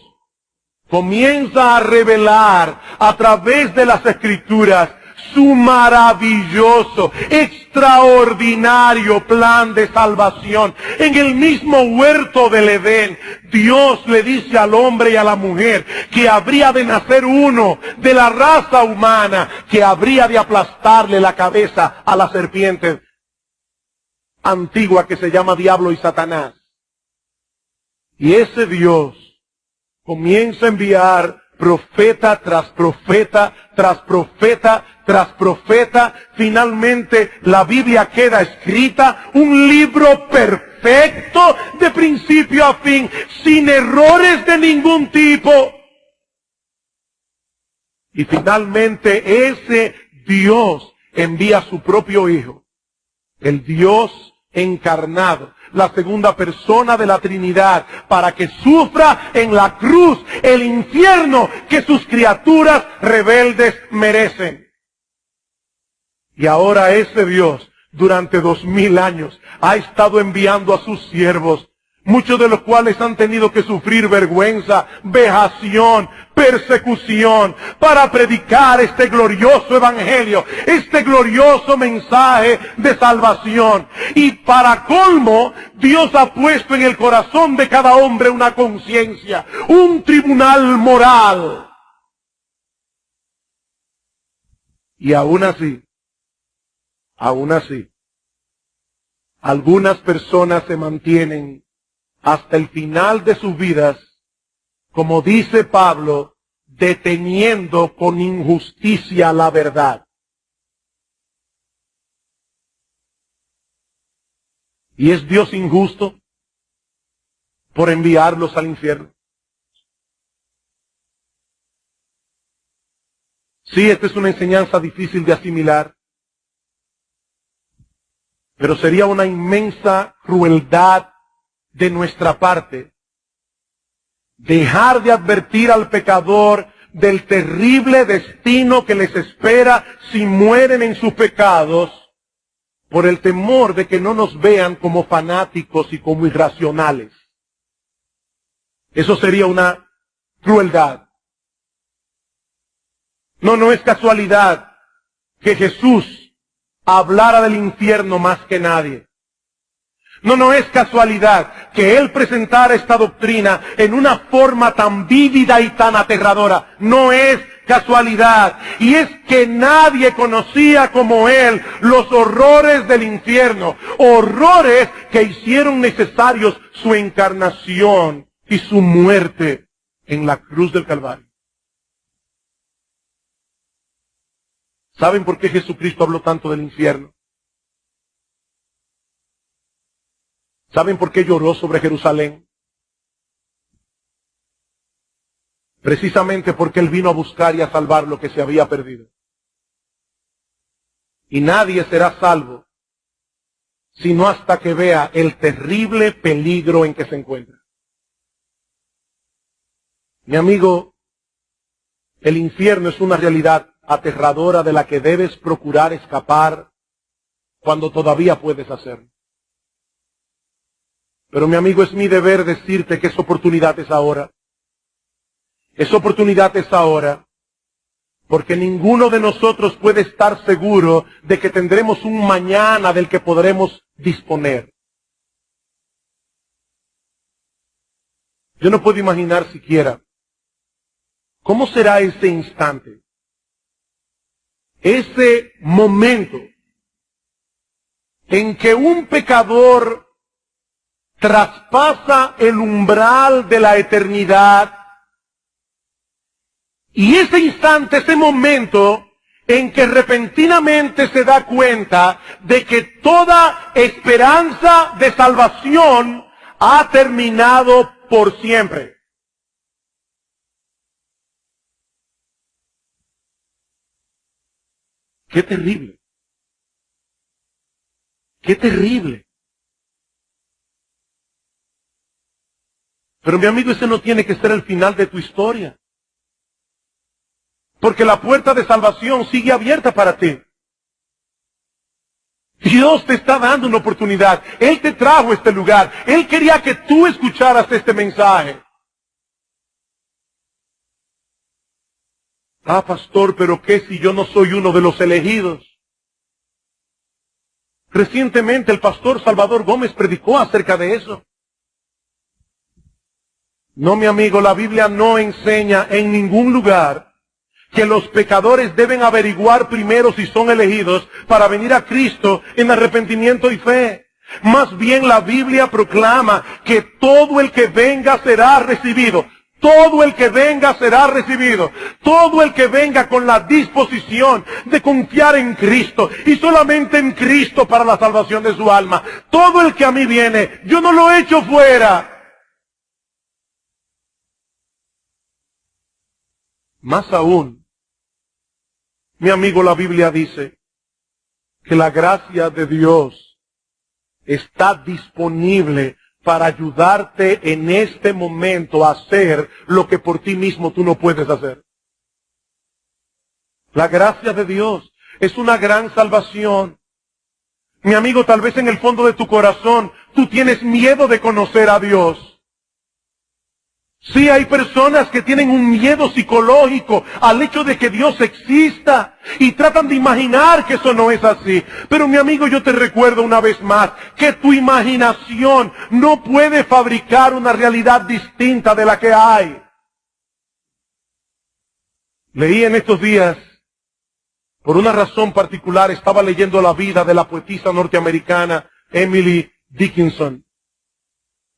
comienza a revelar a través de las Escrituras su maravilloso, extraordinario plan de salvación. En el mismo huerto del Edén, Dios le dice al hombre y a la mujer que habría de nacer uno de la raza humana que habría de aplastarle la cabeza a la serpiente antigua que se llama Diablo y Satanás. Y ese Dios comienza a enviar profeta tras profeta, tras profeta, tras profeta. Finalmente la Biblia queda escrita, un libro perfecto de principio a fin, sin errores de ningún tipo. Y finalmente ese Dios envía a su propio Hijo, el Dios encarnado, la segunda persona de la Trinidad, para que sufra en la cruz el infierno que sus criaturas rebeldes merecen. Y ahora ese Dios, durante 2000 años, ha estado enviando a sus siervos, muchos de los cuales han tenido que sufrir vergüenza, vejación, persecución, para predicar este glorioso evangelio, este glorioso mensaje de salvación. Y para colmo, Dios ha puesto en el corazón de cada hombre una conciencia, un tribunal moral. Y aún así, algunas personas se mantienen hasta el final de sus vidas, como dice Pablo, deteniendo con injusticia la verdad. ¿Y es Dios injusto por enviarlos al infierno? Sí, esta es una enseñanza difícil de asimilar, pero sería una inmensa crueldad de nuestra parte dejar de advertir al pecador del terrible destino que les espera si mueren en sus pecados, por el temor de que no nos vean como fanáticos y como irracionales. Eso sería una crueldad. No es casualidad que Jesús hablara del infierno más que nadie. No es casualidad que Él presentara esta doctrina en una forma tan vívida y tan aterradora. No es casualidad. Y es que nadie conocía como Él los horrores del infierno. Horrores que hicieron necesarios su encarnación y su muerte en la cruz del Calvario. ¿Saben por qué Jesucristo habló tanto del infierno? ¿Saben por qué lloró sobre Jerusalén? Precisamente porque Él vino a buscar y a salvar lo que se había perdido. Y nadie será salvo sino hasta que vea el terrible peligro en que se encuentra. Mi amigo, el infierno es una realidad aterradora de la que debes procurar escapar cuando todavía puedes hacerlo. Pero mi amigo, es mi deber decirte que esa oportunidad es ahora. Esa oportunidad es ahora. Porque ninguno de nosotros puede estar seguro de que tendremos un mañana del que podremos disponer. Yo no puedo imaginar siquiera cómo será ese instante, ese momento en que un pecador traspasa el umbral de la eternidad. Y ese instante, ese momento en que repentinamente se da cuenta de que toda esperanza de salvación ha terminado por siempre. ¡Qué terrible! ¡Qué terrible! Pero mi amigo, ese no tiene que ser el final de tu historia. Porque la puerta de salvación sigue abierta para ti. Dios te está dando una oportunidad. Él te trajo a este lugar. Él quería que tú escucharas este mensaje. Ah, pastor, pero ¿qué si yo no soy uno de los elegidos? Recientemente el pastor Salvador Gómez predicó acerca de eso. No, mi amigo, la Biblia no enseña en ningún lugar que los pecadores deben averiguar primero si son elegidos para venir a Cristo en arrepentimiento y fe. Más bien la Biblia proclama que todo el que venga será recibido. Todo el que venga será recibido. Todo el que venga con la disposición de confiar en Cristo y solamente en Cristo para la salvación de su alma. Todo el que a mí viene, yo no lo echo fuera. Más aún, mi amigo, la Biblia dice que la gracia de Dios está disponible para ayudarte en este momento a hacer lo que por ti mismo tú no puedes hacer. La gracia de Dios es una gran salvación. Mi amigo, tal vez en el fondo de tu corazón tú tienes miedo de conocer a Dios. Sí, hay personas que tienen un miedo psicológico al hecho de que Dios exista y tratan de imaginar que eso no es así. Pero mi amigo, yo te recuerdo una vez más que tu imaginación no puede fabricar una realidad distinta de la que hay. Leí en estos días, por una razón particular, estaba leyendo la vida de la poetisa norteamericana Emily Dickinson.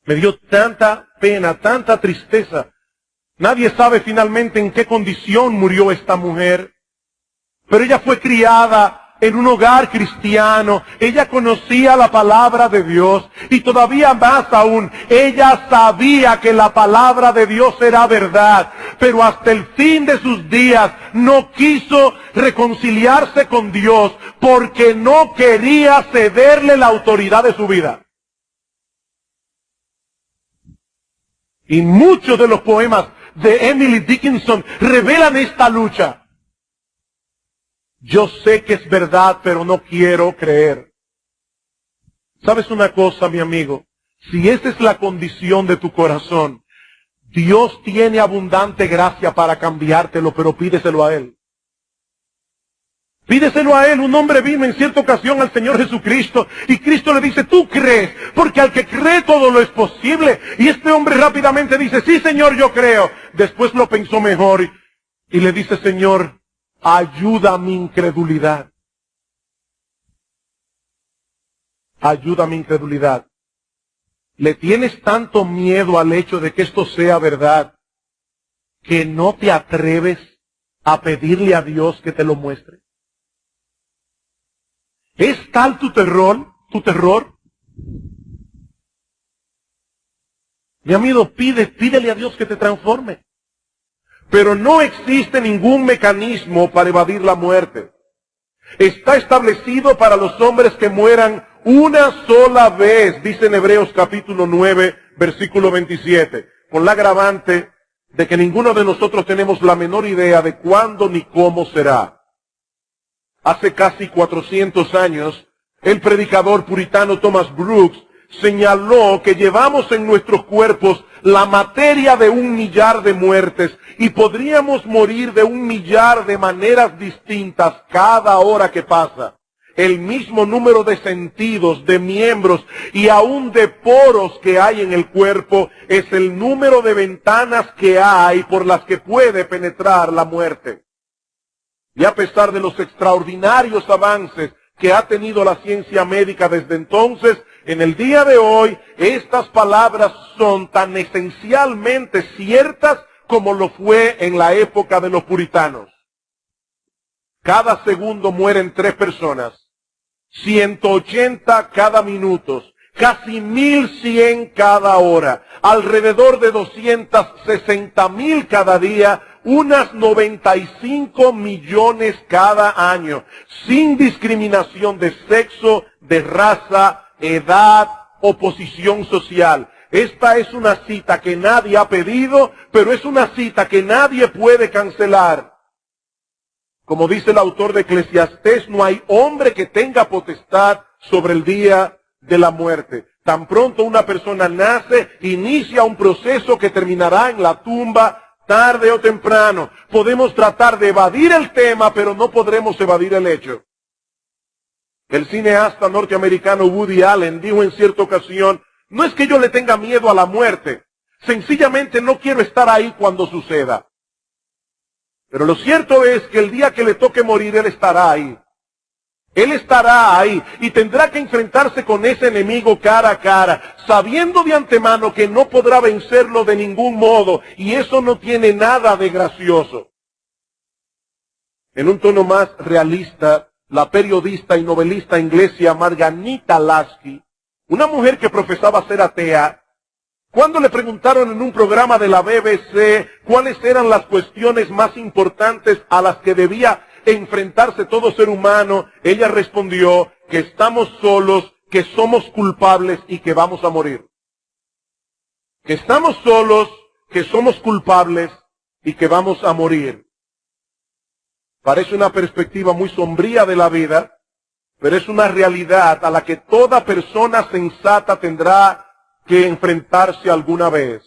Me dio tanta pena, tanta tristeza. Nadie sabe finalmente en qué condición murió esta mujer. Pero ella fue criada en un hogar cristiano. Ella conocía la palabra de Dios. Y todavía más aún, ella sabía que la palabra de Dios era verdad. Pero hasta el fin de sus días no quiso reconciliarse con Dios porque no quería cederle la autoridad de su vida. Y muchos de los poemas de Emily Dickinson revelan esta lucha. Yo sé que es verdad, pero no quiero creer. ¿Sabes una cosa, mi amigo? Si esa es la condición de tu corazón, Dios tiene abundante gracia para cambiártelo, pero pídeselo a Él. Pídeselo a Él. Un hombre vino en cierta ocasión al Señor Jesucristo y Cristo le dice, tú crees, porque al que cree todo lo es posible. Y este hombre rápidamente dice, sí Señor, yo creo. Después lo pensó mejor y le dice, Señor, ayuda a mi incredulidad. Ayuda a mi incredulidad. ¿Le tienes tanto miedo al hecho de que esto sea verdad que no te atreves a pedirle a Dios que te lo muestre? ¿Es tal tu terror? Mi amigo, pídele a Dios que te transforme. Pero no existe ningún mecanismo para evadir la muerte. Está establecido para los hombres que mueran una sola vez, dice en Hebreos capítulo 9, versículo 27, con la agravante de que ninguno de nosotros tenemos la menor idea de cuándo ni cómo será. Hace casi 400 años, el predicador puritano Thomas Brooks señaló que llevamos en nuestros cuerpos la materia de 1 millar de muertes y podríamos morir de 1 millar de maneras distintas cada hora que pasa. El mismo número de sentidos, de miembros y aún de poros que hay en el cuerpo es el número de ventanas que hay por las que puede penetrar la muerte. Y a pesar de los extraordinarios avances que ha tenido la ciencia médica desde entonces, en el día de hoy, estas palabras son tan esencialmente ciertas como lo fue en la época de los puritanos. Cada segundo mueren 3 personas, 180 cada minuto, casi 1,100 cada hora, alrededor de 260,000 cada día, unas 95 millones cada año, sin discriminación de sexo, de raza, edad o posición social. Esta es una cita que nadie ha pedido, pero es una cita que nadie puede cancelar. Como dice el autor de Eclesiastés, no hay hombre que tenga potestad sobre el día de la muerte. Tan pronto una persona nace, inicia un proceso que terminará en la tumba, tarde o temprano. Podemos tratar de evadir el tema, pero no podremos evadir el hecho. El cineasta norteamericano Woody Allen dijo en cierta ocasión, no es que yo le tenga miedo a la muerte, sencillamente no quiero estar ahí cuando suceda. Pero lo cierto es que el día que le toque morir, él estará ahí. Él estará ahí y tendrá que enfrentarse con ese enemigo cara a cara, sabiendo de antemano que no podrá vencerlo de ningún modo, y eso no tiene nada de gracioso. En un tono más realista, la periodista y novelista inglesa Margarita Lasky, una mujer que profesaba ser atea, cuando le preguntaron en un programa de la BBC cuáles eran las cuestiones más importantes a las que debía enfrentarse todo ser humano, ella respondió que estamos solos, que somos culpables y que vamos a morir. Que estamos solos, que somos culpables y que vamos a morir. Parece una perspectiva muy sombría de la vida, pero es una realidad a la que toda persona sensata tendrá que enfrentarse alguna vez.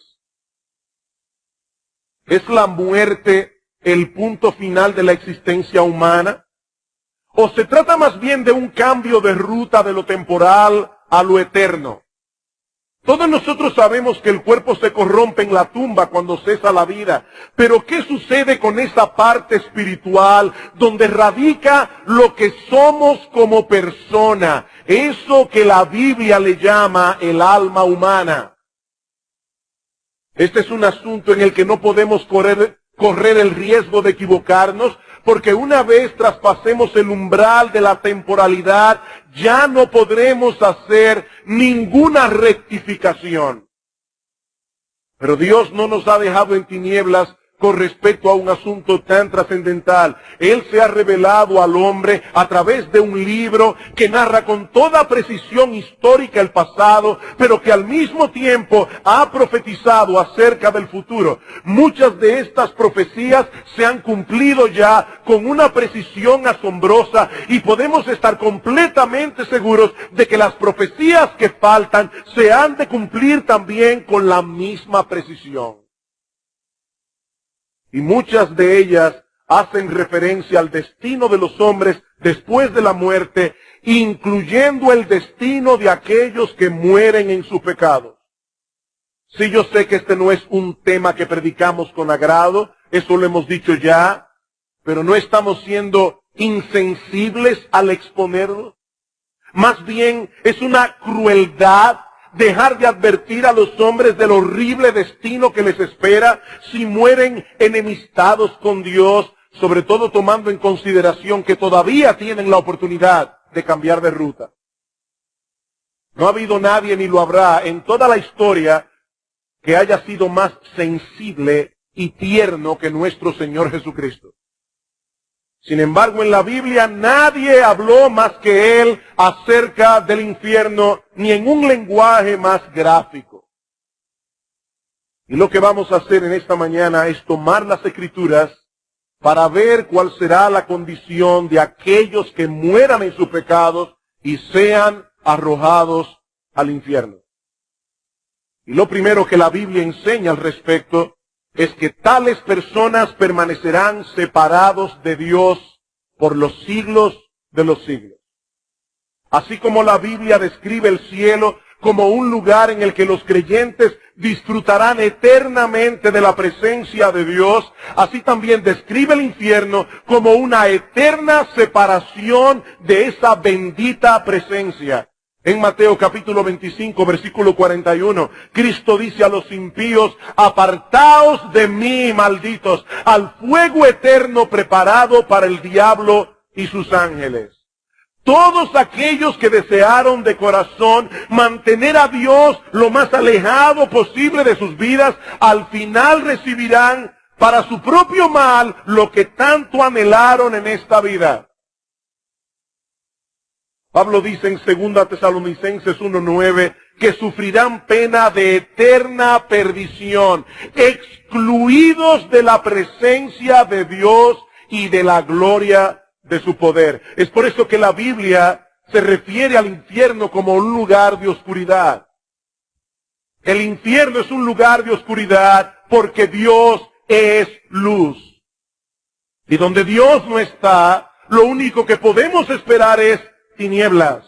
¿Es la muerte el punto final de la existencia humana? ¿O se trata más bien de un cambio de ruta de lo temporal a lo eterno? Todos nosotros sabemos que el cuerpo se corrompe en la tumba cuando cesa la vida. Pero ¿qué sucede con esa parte espiritual donde radica lo que somos como persona? Eso que la Biblia le llama el alma humana. Este es un asunto en el que no podemos correr el riesgo de equivocarnos, porque una vez traspasemos el umbral de la temporalidad, ya no podremos hacer ninguna rectificación. Pero Dios no nos ha dejado en tinieblas con respecto a un asunto tan trascendental. Él se ha revelado al hombre a través de un libro que narra con toda precisión histórica el pasado, pero que al mismo tiempo ha profetizado acerca del futuro. Muchas de estas profecías se han cumplido ya con una precisión asombrosa y podemos estar completamente seguros de que las profecías que faltan se han de cumplir también con la misma precisión. Y muchas de ellas hacen referencia al destino de los hombres después de la muerte, incluyendo el destino de aquellos que mueren en su pecado. Sí, yo sé que este no es un tema que predicamos con agrado, eso lo hemos dicho ya, pero no estamos siendo insensibles al exponerlo. Más bien es una crueldad dejar de advertir a los hombres del horrible destino que les espera si mueren enemistados con Dios, sobre todo tomando en consideración que todavía tienen la oportunidad de cambiar de ruta. No ha habido nadie ni lo habrá en toda la historia que haya sido más sensible y tierno que nuestro Señor Jesucristo. Sin embargo, en la Biblia nadie habló más que Él acerca del infierno, ni en un lenguaje más gráfico. Y lo que vamos a hacer en esta mañana es tomar las Escrituras para ver cuál será la condición de aquellos que mueran en sus pecados y sean arrojados al infierno. Y lo primero que la Biblia enseña al respecto es que tales personas permanecerán separados de Dios por los siglos de los siglos. Así como la Biblia describe el cielo como un lugar en el que los creyentes disfrutarán eternamente de la presencia de Dios, así también describe el infierno como una eterna separación de esa bendita presencia. En Mateo capítulo 25, versículo 41, Cristo dice a los impíos: apartaos de mí, malditos, al fuego eterno preparado para el diablo y sus ángeles. Todos aquellos que desearon de corazón mantener a Dios lo más alejado posible de sus vidas, al final recibirán para su propio mal lo que tanto anhelaron en esta vida. Pablo dice en 2 Tesalonicenses 1:9 que sufrirán pena de eterna perdición, excluidos de la presencia de Dios y de la gloria de su poder. Es por eso que la Biblia se refiere al infierno como un lugar de oscuridad. El infierno es un lugar de oscuridad porque Dios es luz. Y donde Dios no está, lo único que podemos esperar es tinieblas.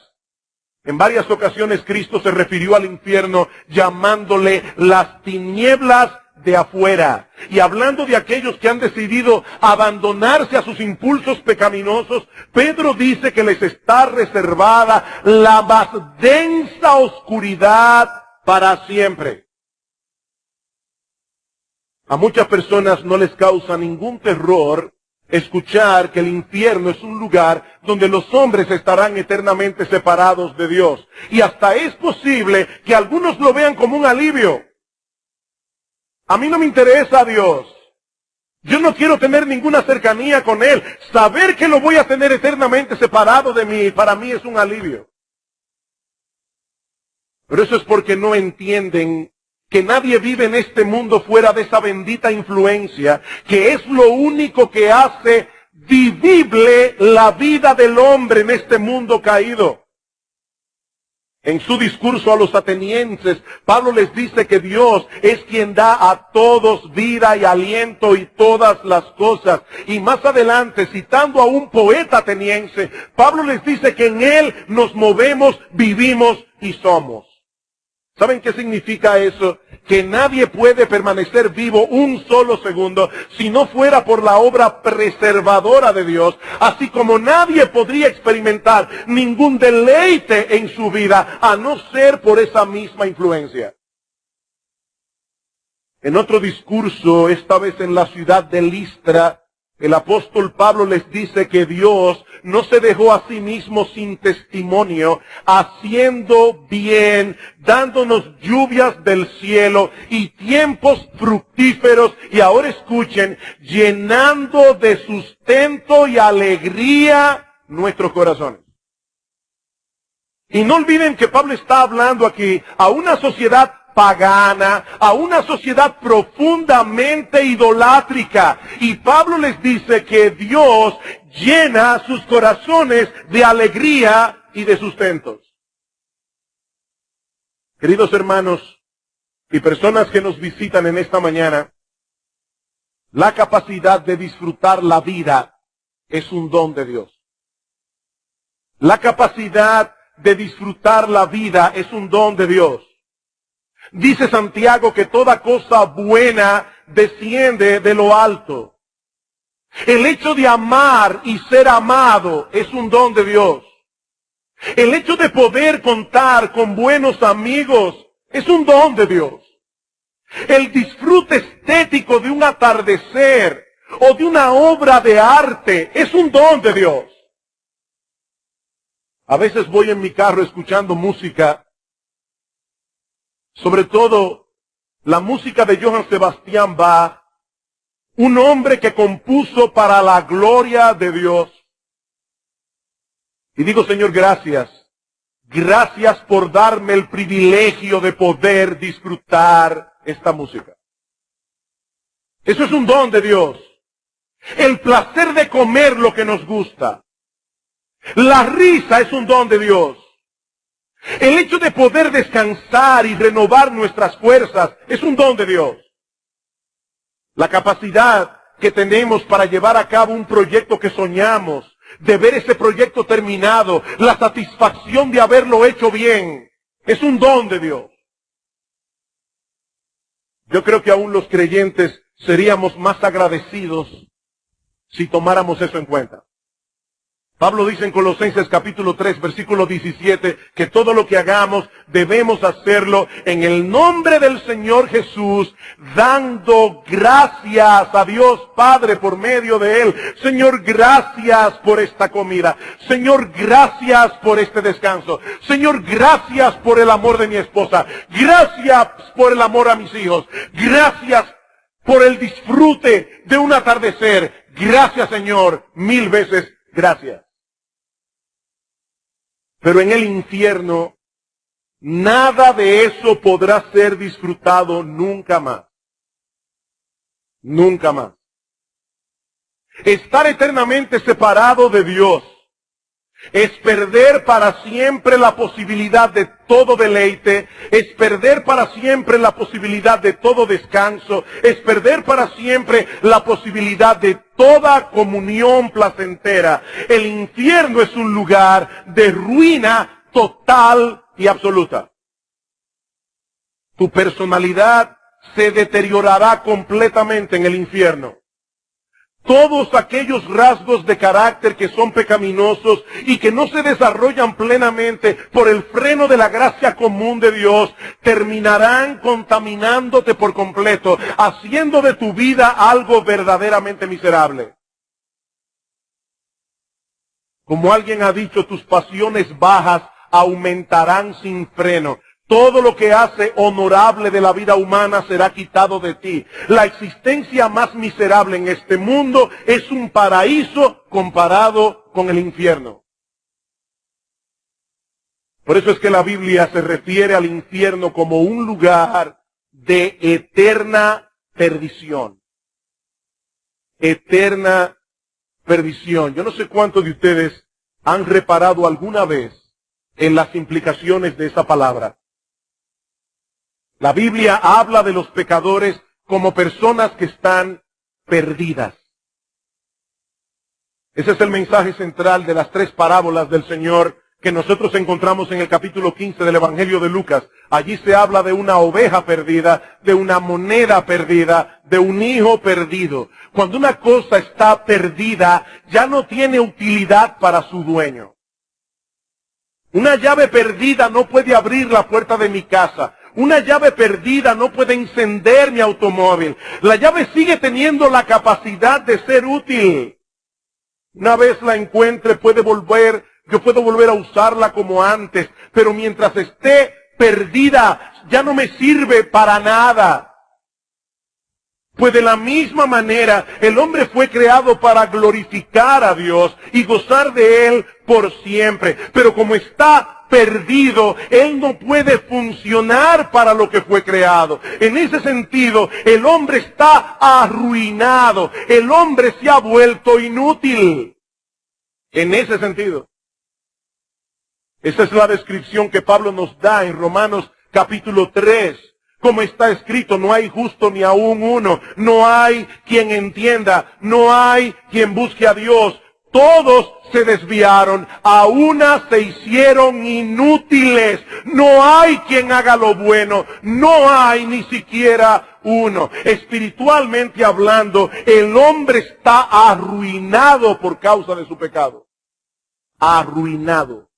En varias ocasiones Cristo se refirió al infierno llamándole las tinieblas de afuera, y hablando de aquellos que han decidido abandonarse a sus impulsos pecaminosos, Pedro dice que les está reservada la más densa oscuridad para siempre. A muchas personas no les causa ningún terror escuchar que el infierno es un lugar donde los hombres estarán eternamente separados de Dios, y hasta es posible que algunos lo vean como un alivio. A mí no me interesa Dios. Yo no quiero tener ninguna cercanía con Él. Saber que lo voy a tener eternamente separado de mí, para mí es un alivio. Pero eso es porque no entienden que nadie vive en este mundo fuera de esa bendita influencia, que es lo único que hace vivible la vida del hombre en este mundo caído. En su discurso a los atenienses, Pablo les dice que Dios es quien da a todos vida y aliento y todas las cosas. Y más adelante, citando a un poeta ateniense, Pablo les dice que en Él nos movemos, vivimos y somos. ¿Saben qué significa eso? Que nadie puede permanecer vivo un solo segundo si no fuera por la obra preservadora de Dios, así como nadie podría experimentar ningún deleite en su vida a no ser por esa misma influencia. En otro discurso, esta vez en la ciudad de Listra, el apóstol Pablo les dice que Dios no se dejó a sí mismo sin testimonio, haciendo bien, dándonos lluvias del cielo y tiempos fructíferos, y ahora escuchen, llenando de sustento y alegría nuestros corazones. Y no olviden que Pablo está hablando aquí a una sociedad pagana, a una sociedad profundamente idolátrica. Y Pablo les dice que Dios llena sus corazones de alegría y de sustentos. Queridos hermanos y personas que nos visitan en esta mañana, la capacidad de disfrutar la vida es un don de Dios. La capacidad de disfrutar la vida es un don de Dios. Dice Santiago que toda cosa buena desciende de lo alto. El hecho de amar y ser amado es un don de Dios. El hecho de poder contar con buenos amigos es un don de Dios. El disfrute estético de un atardecer o de una obra de arte es un don de Dios. A veces voy en mi carro escuchando música, sobre todo la música de Johann Sebastian Bach, un hombre que compuso para la gloria de Dios. Y digo, Señor, gracias. Gracias por darme el privilegio de poder disfrutar esta música. Eso es un don de Dios. El placer de comer lo que nos gusta. La risa es un don de Dios. El hecho de poder descansar y renovar nuestras fuerzas es un don de Dios. La capacidad que tenemos para llevar a cabo un proyecto que soñamos, de ver ese proyecto terminado, la satisfacción de haberlo hecho bien, Es un don de Dios. Yo creo que aún los creyentes seríamos más agradecidos si tomáramos eso en cuenta. Pablo dice en Colosenses capítulo 3, versículo 17, que todo lo que hagamos debemos hacerlo en el nombre del Señor Jesús, dando gracias a Dios Padre por medio de Él. Señor, gracias por esta comida. Señor, gracias por este descanso. Señor, gracias por el amor de mi esposa. Gracias por el amor a mis hijos. Gracias por el disfrute de un atardecer. Gracias, Señor, 1000 veces gracias. Pero en el infierno, nada de eso podrá ser disfrutado nunca más. Nunca más. Estar eternamente separado de Dios es perder para siempre la posibilidad de todo deleite, es perder para siempre la posibilidad de todo descanso, es perder para siempre la posibilidad de toda comunión placentera. El infierno es un lugar de ruina total y absoluta. Tu personalidad se deteriorará completamente en el infierno. Todos aquellos rasgos de carácter que son pecaminosos y que no se desarrollan plenamente por el freno de la gracia común de Dios, terminarán contaminándote por completo, haciendo de tu vida algo verdaderamente miserable. Como alguien ha dicho, tus pasiones bajas aumentarán sin freno. Todo lo que hace honorable de la vida humana será quitado de ti. La existencia más miserable en este mundo es un paraíso comparado con el infierno. Por eso es que la Biblia se refiere al infierno como un lugar de eterna perdición. Eterna perdición. Yo no sé cuántos de ustedes han reparado alguna vez en las implicaciones de esa palabra. La Biblia habla de los pecadores como personas que están perdidas. Ese es el mensaje central de las 3 parábolas del Señor que nosotros encontramos en el capítulo 15 del Evangelio de Lucas. Allí se habla de una oveja perdida, de una moneda perdida, de un hijo perdido. Cuando una cosa está perdida, ya no tiene utilidad para su dueño. Una llave perdida no puede abrir la puerta de mi casa. Una llave perdida no puede encender mi automóvil. La llave sigue teniendo la capacidad de ser útil. Una vez la encuentre, yo puedo volver a usarla como antes, pero mientras esté perdida, ya no me sirve para nada. Pues de la misma manera, el hombre fue creado para glorificar a Dios y gozar de Él por siempre. Pero como está perdido, Él no puede funcionar para lo que fue creado. En ese sentido, el hombre está arruinado. El hombre se ha vuelto inútil. En ese sentido. Esa es la descripción que Pablo nos da en Romanos capítulo 3. Como está escrito, no hay justo ni aún uno, no hay quien entienda, no hay quien busque a Dios. Todos se desviaron, a una se hicieron inútiles. No hay quien haga lo bueno, no hay ni siquiera uno. Espiritualmente hablando, el hombre está arruinado por causa de su pecado. Arruinado.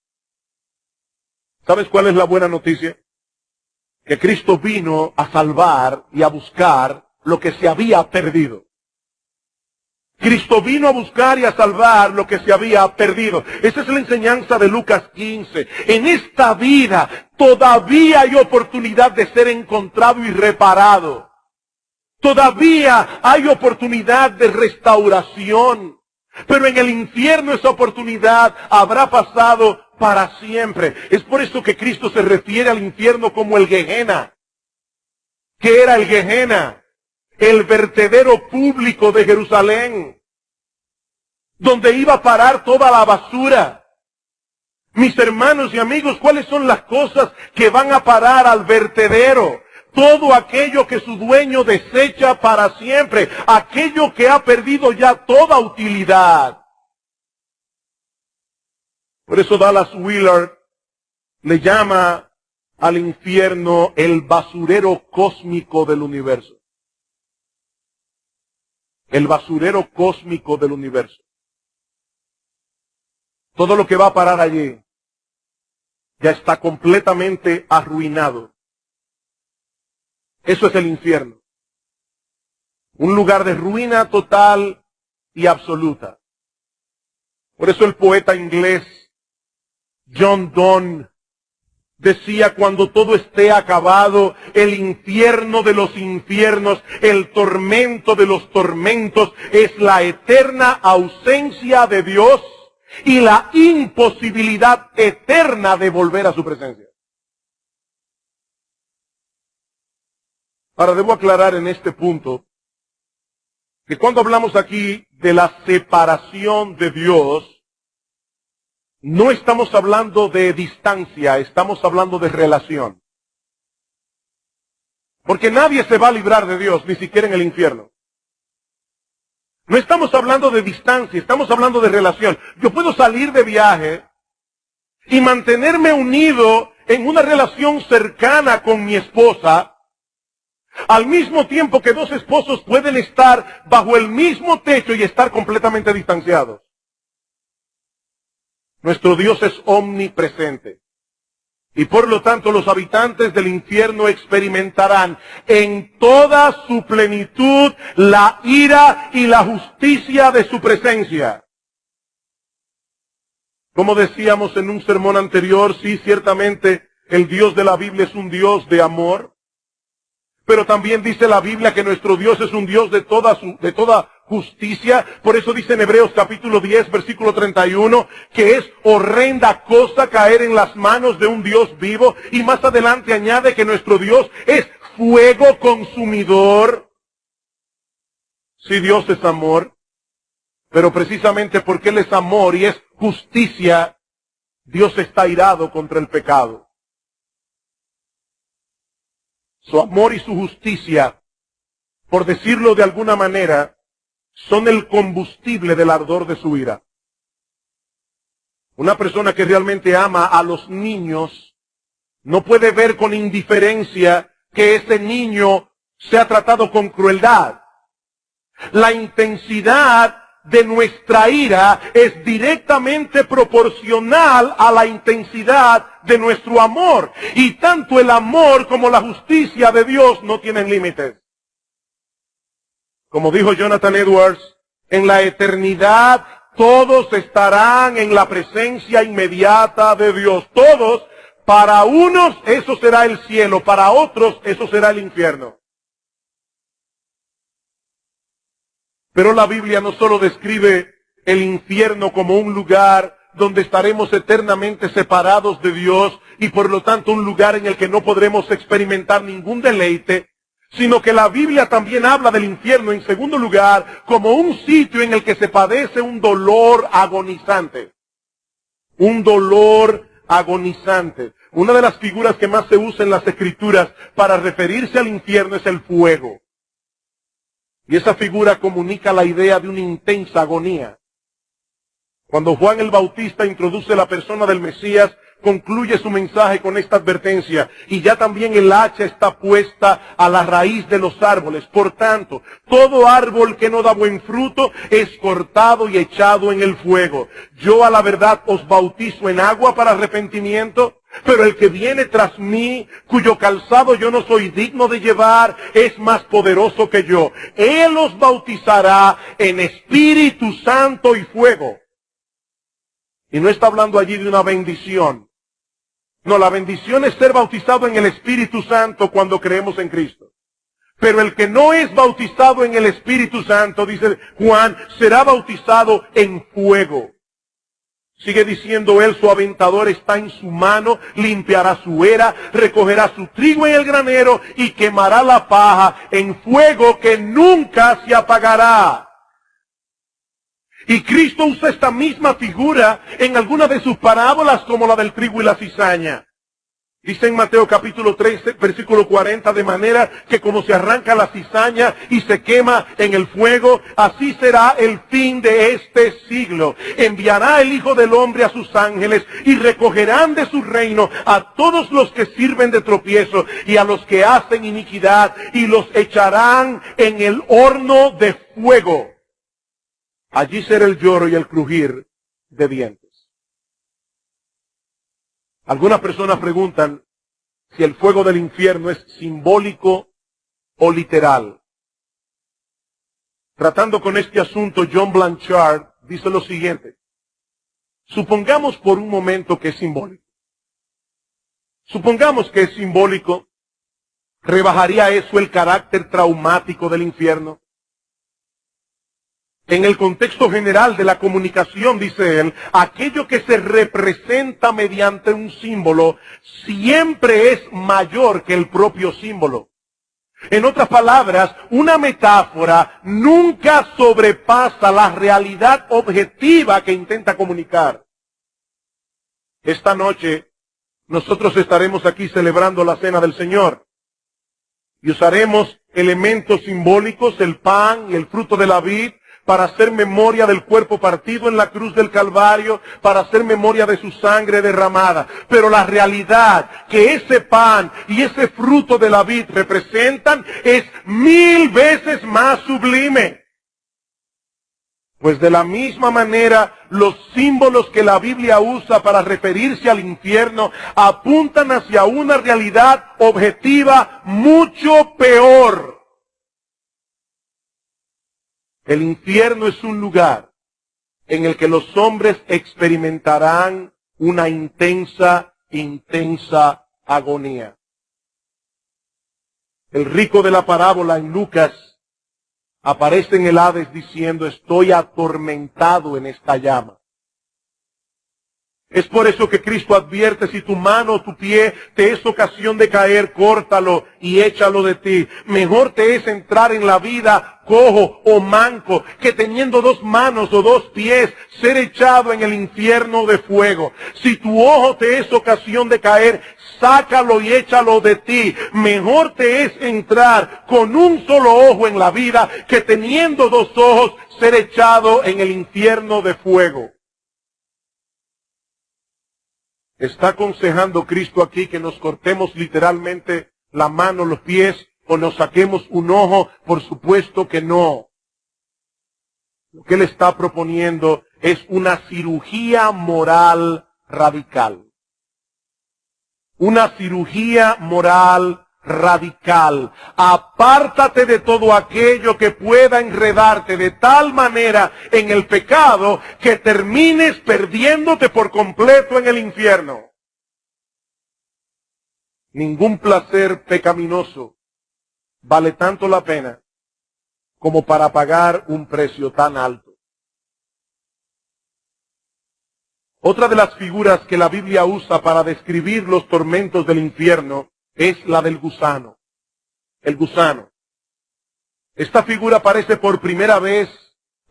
¿Sabes cuál es la buena noticia? Que Cristo vino a salvar y a buscar lo que se había perdido. Cristo vino a buscar y a salvar lo que se había perdido. Esa es la enseñanza de Lucas 15. En esta vida todavía hay oportunidad de ser encontrado y reparado. Todavía hay oportunidad de restauración. Pero en el infierno esa oportunidad habrá pasado para siempre. Es por eso que Cristo se refiere al infierno como el Gehenna. ¿Qué era el Gehenna? El vertedero público de Jerusalén, donde iba a parar toda la basura. Mis hermanos y amigos, ¿cuáles son las cosas que van a parar al vertedero? Todo aquello que su dueño desecha para siempre, aquello que ha perdido ya toda utilidad. Por eso Dallas Willard le llama al infierno el basurero cósmico del universo. El basurero cósmico del universo. Todo lo que va a parar allí ya está completamente arruinado. Eso es el infierno. Un lugar de ruina total y absoluta. Por eso el poeta inglés John Donne decía: cuando todo esté acabado, el infierno de los infiernos, el tormento de los tormentos, es la eterna ausencia de Dios y la imposibilidad eterna de volver a su presencia. Ahora debo aclarar en este punto que cuando hablamos aquí de la separación de Dios, no estamos hablando de distancia, estamos hablando de relación. Porque nadie se va a librar de Dios, ni siquiera en el infierno. No estamos hablando de distancia, estamos hablando de relación. Yo puedo salir de viaje y mantenerme unido en una relación cercana con mi esposa, al mismo tiempo que dos esposos pueden estar bajo el mismo techo y estar completamente distanciados. Nuestro Dios es omnipresente. Y por lo tanto los habitantes del infierno experimentarán en toda su plenitud la ira y la justicia de su presencia. Como decíamos en un sermón anterior, sí, ciertamente el Dios de la Biblia es un Dios de amor. Pero también dice la Biblia que nuestro Dios es un Dios de toda justicia. Por eso dice en Hebreos capítulo 10, versículo 31, que es horrenda cosa caer en las manos de un Dios vivo. Y más adelante añade que nuestro Dios es fuego consumidor. Sí, Dios es amor. Pero precisamente porque Él es amor y es justicia, Dios está airado contra el pecado. Su amor y su justicia, por decirlo de alguna manera, son el combustible del ardor de su ira. Una persona que realmente ama a los niños no puede ver con indiferencia que ese niño sea tratado con crueldad. La intensidad de nuestra ira es directamente proporcional a la intensidad de nuestro amor. Y tanto el amor como la justicia de Dios no tienen límites. Como dijo Jonathan Edwards, en la eternidad todos estarán en la presencia inmediata de Dios. Todos, para unos eso será el cielo, para otros eso será el infierno. Pero la Biblia no solo describe el infierno como un lugar donde estaremos eternamente separados de Dios y por lo tanto un lugar en el que no podremos experimentar ningún deleite, sino que la Biblia también habla del infierno en segundo lugar como un sitio en el que se padece un dolor agonizante. Un dolor agonizante. Una de las figuras que más se usa en las Escrituras para referirse al infierno es el fuego. Y esa figura comunica la idea de una intensa agonía. Cuando Juan el Bautista introduce la persona del Mesías, concluye su mensaje con esta advertencia. Y ya también el hacha está puesta a la raíz de los árboles. Por tanto, todo árbol que no da buen fruto es cortado y echado en el fuego. Yo a la verdad os bautizo en agua para arrepentimiento. Pero el que viene tras mí, cuyo calzado yo no soy digno de llevar, es más poderoso que yo. Él os bautizará en Espíritu Santo y fuego. Y no está hablando allí de una bendición. No, la bendición es ser bautizado en el Espíritu Santo cuando creemos en Cristo. Pero el que no es bautizado en el Espíritu Santo, dice Juan, será bautizado en fuego. Sigue diciendo él, su aventador está en su mano, limpiará su era, recogerá su trigo en el granero y quemará la paja en fuego que nunca se apagará. Y Cristo usa esta misma figura en algunas de sus parábolas como la del trigo y la cizaña. Dice en Mateo capítulo 13, versículo 40, de manera que como se arranca la cizaña y se quema en el fuego, así será el fin de este siglo. Enviará el Hijo del Hombre a sus ángeles y recogerán de su reino a todos los que sirven de tropiezo y a los que hacen iniquidad y los echarán en el horno de fuego. Allí será el lloro y el crujir de dientes. Algunas personas preguntan si el fuego del infierno es simbólico o literal. Tratando con este asunto, John Blanchard dice lo siguiente. Supongamos por un momento que es simbólico. Supongamos que es simbólico. ¿Rebajaría eso el carácter traumático del infierno? En el contexto general de la comunicación, dice él, aquello que se representa mediante un símbolo siempre es mayor que el propio símbolo. En otras palabras, una metáfora nunca sobrepasa la realidad objetiva que intenta comunicar. Esta noche, nosotros estaremos aquí celebrando la Cena del Señor y usaremos elementos simbólicos, el pan y el fruto de la vid, para hacer memoria del cuerpo partido en la cruz del Calvario, para hacer memoria de su sangre derramada. Pero la realidad que ese pan y ese fruto de la vid representan es 1000 veces más sublime. Pues de la misma manera, los símbolos que la Biblia usa para referirse al infierno apuntan hacia una realidad objetiva mucho peor. El infierno es un lugar en el que los hombres experimentarán una intensa agonía. El rico de la parábola en Lucas aparece en el Hades diciendo, estoy atormentado en esta llama. Es por eso que Cristo advierte, si tu mano o tu pie te es ocasión de caer, córtalo y échalo de ti. Mejor te es entrar en la vida cojo o manco, que teniendo 2 manos o 2 pies, ser echado en el infierno de fuego. Si tu ojo te es ocasión de caer, sácalo y échalo de ti. Mejor te es entrar con un solo ojo en la vida, que teniendo 2 ojos, ser echado en el infierno de fuego. ¿Está aconsejando Cristo aquí que nos cortemos literalmente la mano, los pies, o nos saquemos un ojo? Por supuesto que no. Lo que Él está proponiendo es una cirugía moral radical. Una cirugía moral radical. Apártate de todo aquello que pueda enredarte de tal manera en el pecado que termines perdiéndote por completo en el infierno. Ningún placer pecaminoso vale tanto la pena como para pagar un precio tan alto. Otra de las figuras que la Biblia usa para describir los tormentos del infierno es la del gusano. El gusano. Esta figura aparece por primera vez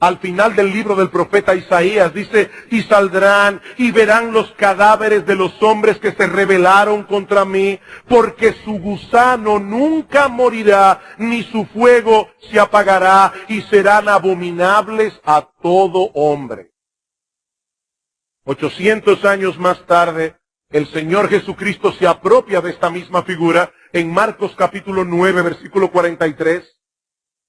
al final del libro del profeta Isaías. Dice, y saldrán y verán los cadáveres de los hombres que se rebelaron contra mí, porque su gusano nunca morirá, ni su fuego se apagará, y serán abominables a todo hombre. 800 años más tarde, el Señor Jesucristo se apropia de esta misma figura en Marcos capítulo 9, versículo 43.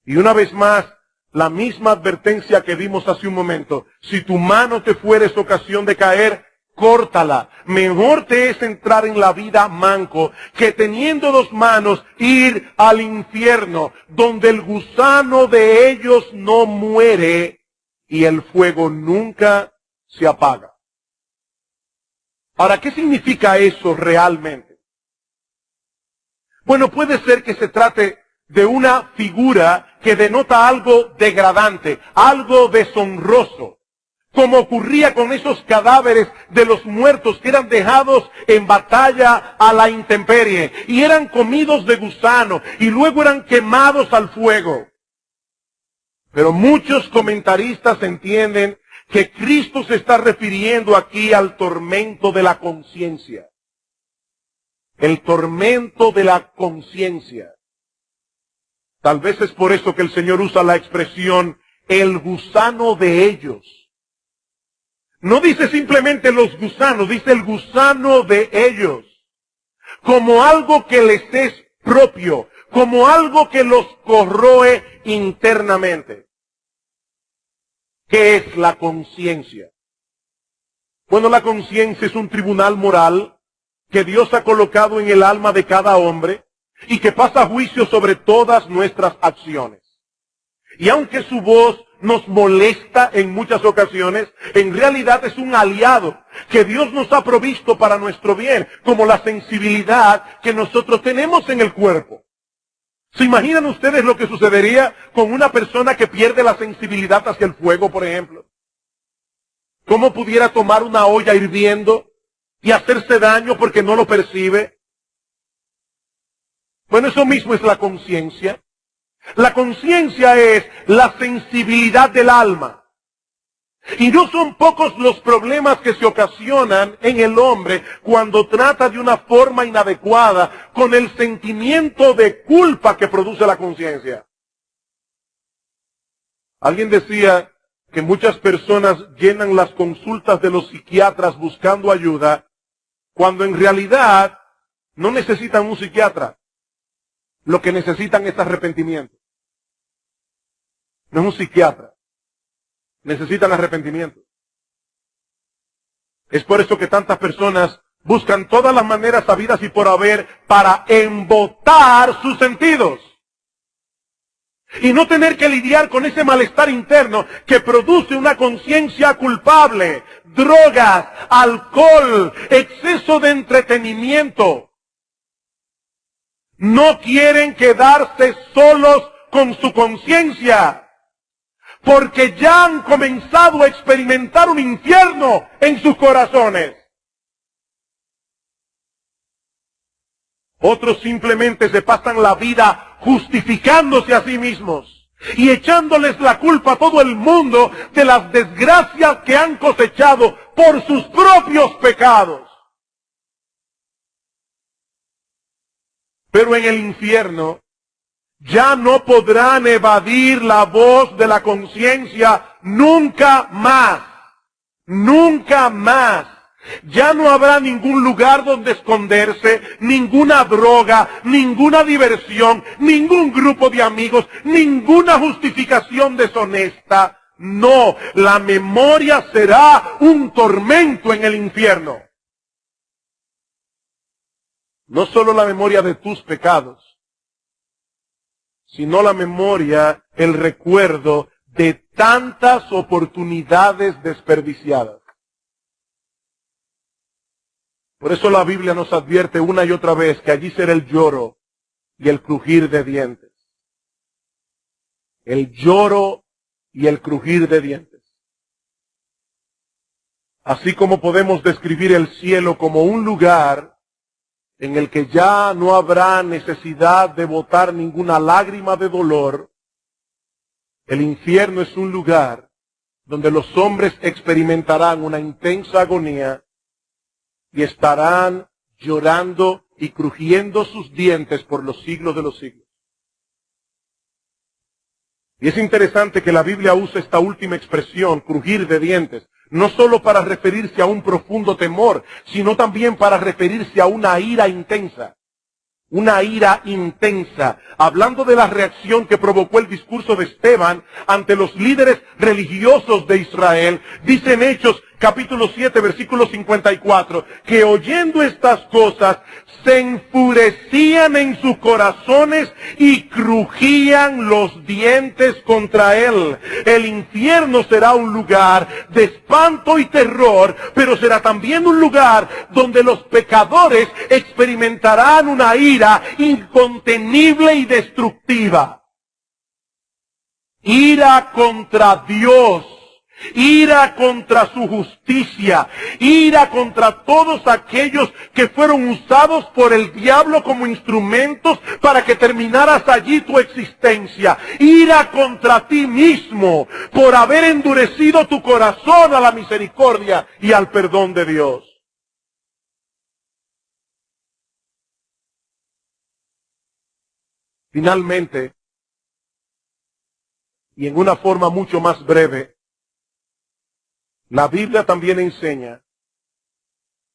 Y una vez más, la misma advertencia que vimos hace un momento. Si tu mano te fueres ocasión de caer, córtala. Mejor te es entrar en la vida manco que teniendo 2 manos ir al infierno, donde el gusano de ellos no muere y el fuego nunca se apaga. Ahora, ¿qué significa eso realmente? Bueno, puede ser que se trate de una figura que denota algo degradante, algo deshonroso, como ocurría con esos cadáveres de los muertos que eran dejados en batalla a la intemperie y eran comidos de gusano y luego eran quemados al fuego. Pero muchos comentaristas entienden que Cristo se está refiriendo aquí al tormento de la conciencia. el tormento de la conciencia. Tal vez es por eso que el Señor usa la expresión el gusano de ellos. No dice simplemente los gusanos, dice el gusano de ellos. Como algo que les es propio, como algo que los corroe internamente. ¿Qué es la conciencia? Bueno, la conciencia es un tribunal moral que Dios ha colocado en el alma de cada hombre y que pasa juicio sobre todas nuestras acciones. Y aunque su voz nos molesta en muchas ocasiones, en realidad es un aliado que Dios nos ha provisto para nuestro bien, como la sensibilidad que nosotros tenemos en el cuerpo. ¿Se imaginan ustedes lo que sucedería con una persona que pierde la sensibilidad hacia el fuego, por ejemplo? ¿Cómo pudiera tomar una olla hirviendo y hacerse daño porque no lo percibe? Bueno, eso mismo es la conciencia. La conciencia es la sensibilidad del alma. Y no son pocos los problemas que se ocasionan en el hombre cuando trata de una forma inadecuada con el sentimiento de culpa que produce la conciencia. Alguien decía que muchas personas llenan las consultas de los psiquiatras buscando ayuda, cuando en realidad no necesitan un psiquiatra. Lo que necesitan es arrepentimiento. No es un psiquiatra. Necesitan arrepentimiento. Es por eso que tantas personas buscan todas las maneras habidas y por haber para embotar sus sentidos. Y no tener que lidiar con ese malestar interno que produce una conciencia culpable, drogas, alcohol, exceso de entretenimiento. No quieren quedarse solos con su conciencia, porque ya han comenzado a experimentar un infierno en sus corazones. Otros simplemente se pasan la vida justificándose a sí mismos y echándoles la culpa a todo el mundo de las desgracias que han cosechado por sus propios pecados. Pero en el infierno ya no podrán evadir la voz de la conciencia nunca más. Nunca más. Ya no habrá ningún lugar donde esconderse, ninguna droga, ninguna diversión, ningún grupo de amigos, ninguna justificación deshonesta. No, la memoria será un tormento en el infierno. No solo la memoria de tus pecados, sino la memoria, el recuerdo de tantas oportunidades desperdiciadas. Por eso la Biblia nos advierte una y otra vez que allí será el lloro y el crujir de dientes. El lloro y el crujir de dientes. Así como podemos describir el cielo como un lugar en el que ya no habrá necesidad de botar ninguna lágrima de dolor, el infierno es un lugar donde los hombres experimentarán una intensa agonía y estarán llorando y crujiendo sus dientes por los siglos de los siglos. Y es interesante que la Biblia use esta última expresión, crujir de dientes, no solo para referirse a un profundo temor, sino también para referirse a una ira intensa. Una ira intensa, hablando de la reacción que provocó el discurso de Esteban ante los líderes religiosos de Israel. Dice en Hechos capítulo 7, versículo 54, que oyendo estas cosas se enfurecían en sus corazones y crujían los dientes contra él. El infierno será un lugar de espanto y terror, pero será también un lugar donde los pecadores experimentarán una ira incontenible y destructiva. Ira contra Dios. Ira contra su justicia, ira contra todos aquellos que fueron usados por el diablo como instrumentos para que terminaras allí tu existencia. Ira contra ti mismo por haber endurecido tu corazón a la misericordia y al perdón de Dios. Finalmente, y en una forma mucho más breve, la Biblia también enseña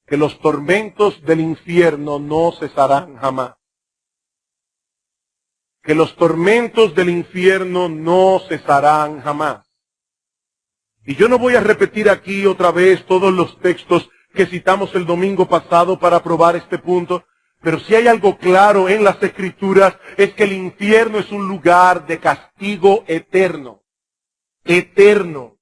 que los tormentos del infierno no cesarán jamás. Que los tormentos del infierno no cesarán jamás. Y yo no voy a repetir aquí otra vez todos los textos que citamos el domingo pasado para probar este punto, pero si hay algo claro en las Escrituras es que el infierno es un lugar de castigo eterno. Eterno.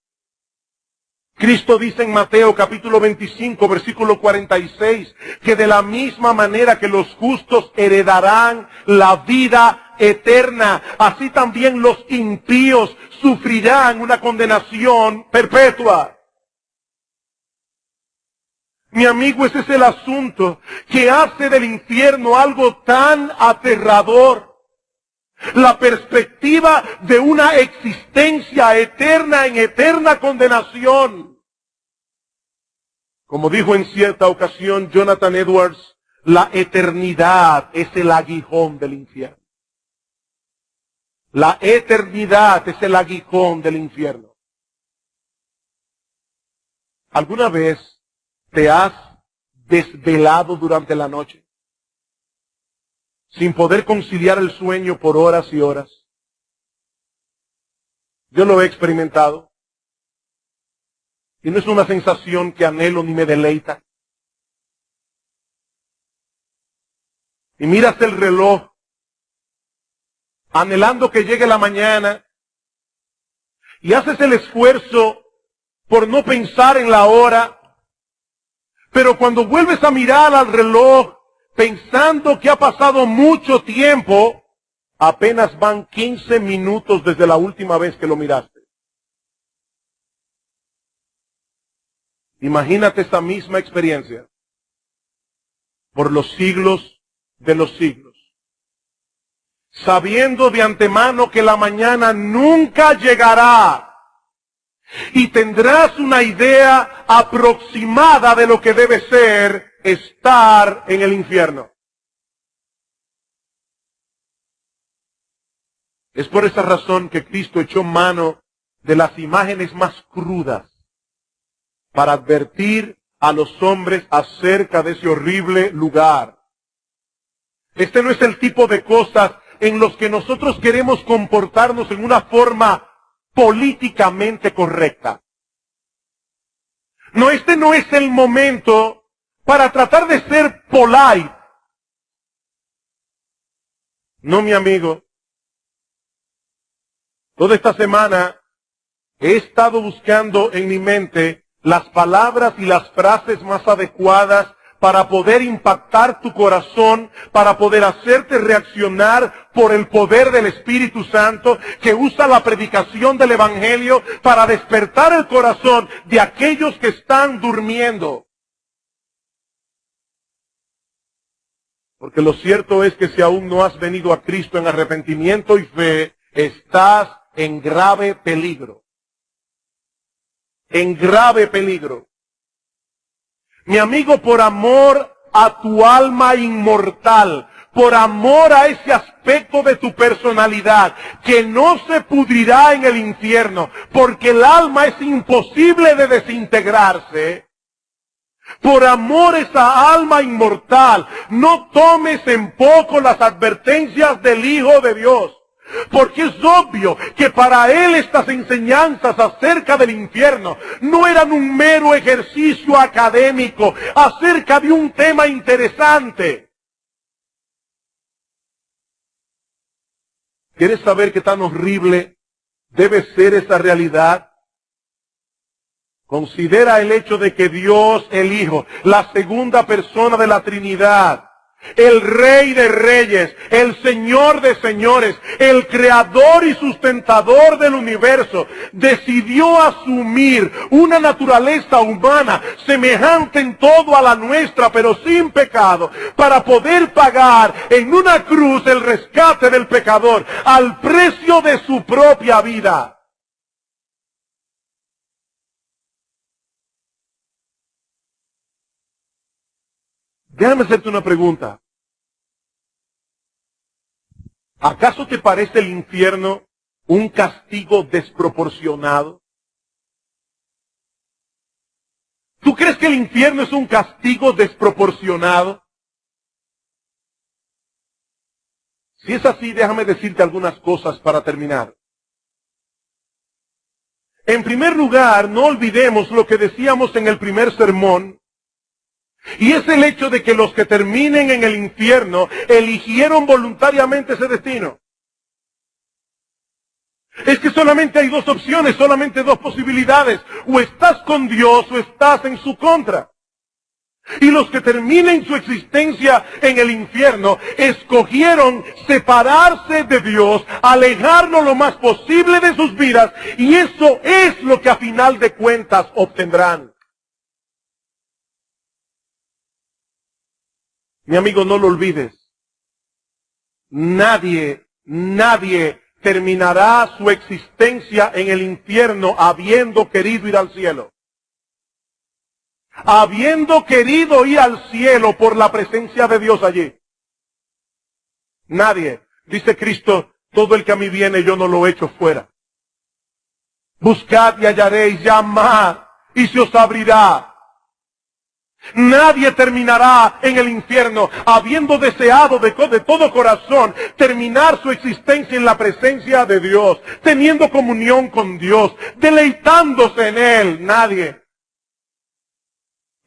Cristo dice en Mateo capítulo 25, versículo 46, que de la misma manera que los justos heredarán la vida eterna, así también los impíos sufrirán una condenación perpetua. Mi amigo, ese es el asunto que hace del infierno algo tan aterrador. La perspectiva de una existencia eterna en eterna condenación. Como dijo en cierta ocasión Jonathan Edwards, la eternidad es el aguijón del infierno. La eternidad es el aguijón del infierno. ¿Alguna vez te has desvelado durante la noche sin poder conciliar el sueño por horas y horas? Yo lo he experimentado. Y no es una sensación que anhelo ni me deleita. Y miras el reloj, anhelando que llegue la mañana, y haces el esfuerzo por no pensar en la hora, pero cuando vuelves a mirar al reloj, pensando que ha pasado mucho tiempo, apenas van 15 minutos desde la última vez que lo miraste. Imagínate esta misma experiencia por los siglos de los siglos, sabiendo de antemano que la mañana nunca llegará y tendrás una idea aproximada de lo que debe ser estar en el infierno. Es por esa razón que Cristo echó mano de las imágenes más crudas para advertir a los hombres acerca de ese horrible lugar. Este no es el tipo de cosas en los que nosotros queremos comportarnos en una forma políticamente correcta. No, este no es el momento para tratar de ser polite. No, mi amigo. Toda esta semana he estado buscando en mi mente las palabras y las frases más adecuadas para poder impactar tu corazón, para poder hacerte reaccionar por el poder del Espíritu Santo, que usa la predicación del Evangelio para despertar el corazón de aquellos que están durmiendo. Porque lo cierto es que si aún no has venido a Cristo en arrepentimiento y fe, estás en grave peligro. En grave peligro. Mi amigo, por amor a tu alma inmortal, por amor a ese aspecto de tu personalidad que no se pudrirá en el infierno, porque el alma es imposible de desintegrarse, por amor a esa alma inmortal, no tomes en poco las advertencias del Hijo de Dios. Porque es obvio que para él estas enseñanzas acerca del infierno no eran un mero ejercicio académico acerca de un tema interesante. ¿Quieres saber qué tan horrible debe ser esa realidad? Considera el hecho de que Dios, el Hijo, la segunda persona de la Trinidad, el Rey de Reyes, el Señor de Señores, el Creador y sustentador del universo, decidió asumir una naturaleza humana semejante en todo a la nuestra, pero sin pecado, para poder pagar en una cruz el rescate del pecador al precio de su propia vida. Déjame hacerte una pregunta. ¿Acaso te parece el infierno un castigo desproporcionado? ¿Tú crees que el infierno es un castigo desproporcionado? Si es así, déjame decirte algunas cosas para terminar. En primer lugar, no olvidemos lo que decíamos en el primer sermón, y es el hecho de que los que terminen en el infierno eligieron voluntariamente ese destino. Es que solamente hay dos opciones, solamente dos posibilidades. O estás con Dios o estás en su contra. Y los que terminen su existencia en el infierno escogieron separarse de Dios, alejarlo lo más posible de sus vidas, y eso es lo que a final de cuentas obtendrán. Mi amigo, no lo olvides. Nadie terminará su existencia en el infierno habiendo querido ir al cielo. Habiendo querido ir al cielo por la presencia de Dios allí. Nadie. Dice Cristo, todo el que a mí viene yo no lo echo fuera. Buscad y hallaréis, llamad y se os abrirá. Nadie terminará en el infierno habiendo deseado de todo corazón terminar su existencia en la presencia de Dios, teniendo comunión con Dios, deleitándose en Él. Nadie.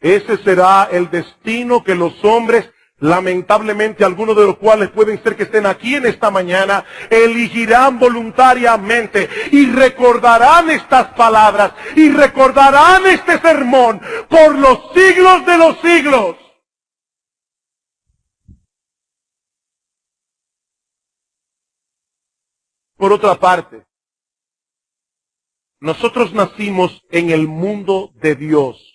Ese será el destino que los hombres, lamentablemente algunos de los cuales pueden ser que estén aquí en esta mañana, elegirán voluntariamente y recordarán estas palabras y recordarán este sermón por los siglos de los siglos. Por otra parte, nosotros nacimos en el mundo de Dios.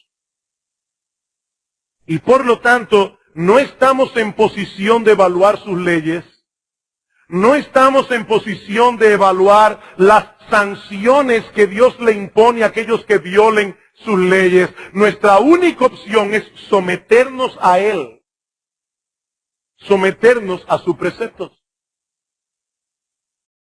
Y por lo tanto, no estamos en posición de evaluar sus leyes. No estamos en posición de evaluar las sanciones que Dios le impone a aquellos que violen sus leyes. Nuestra única opción es someternos a Él. Someternos a sus preceptos.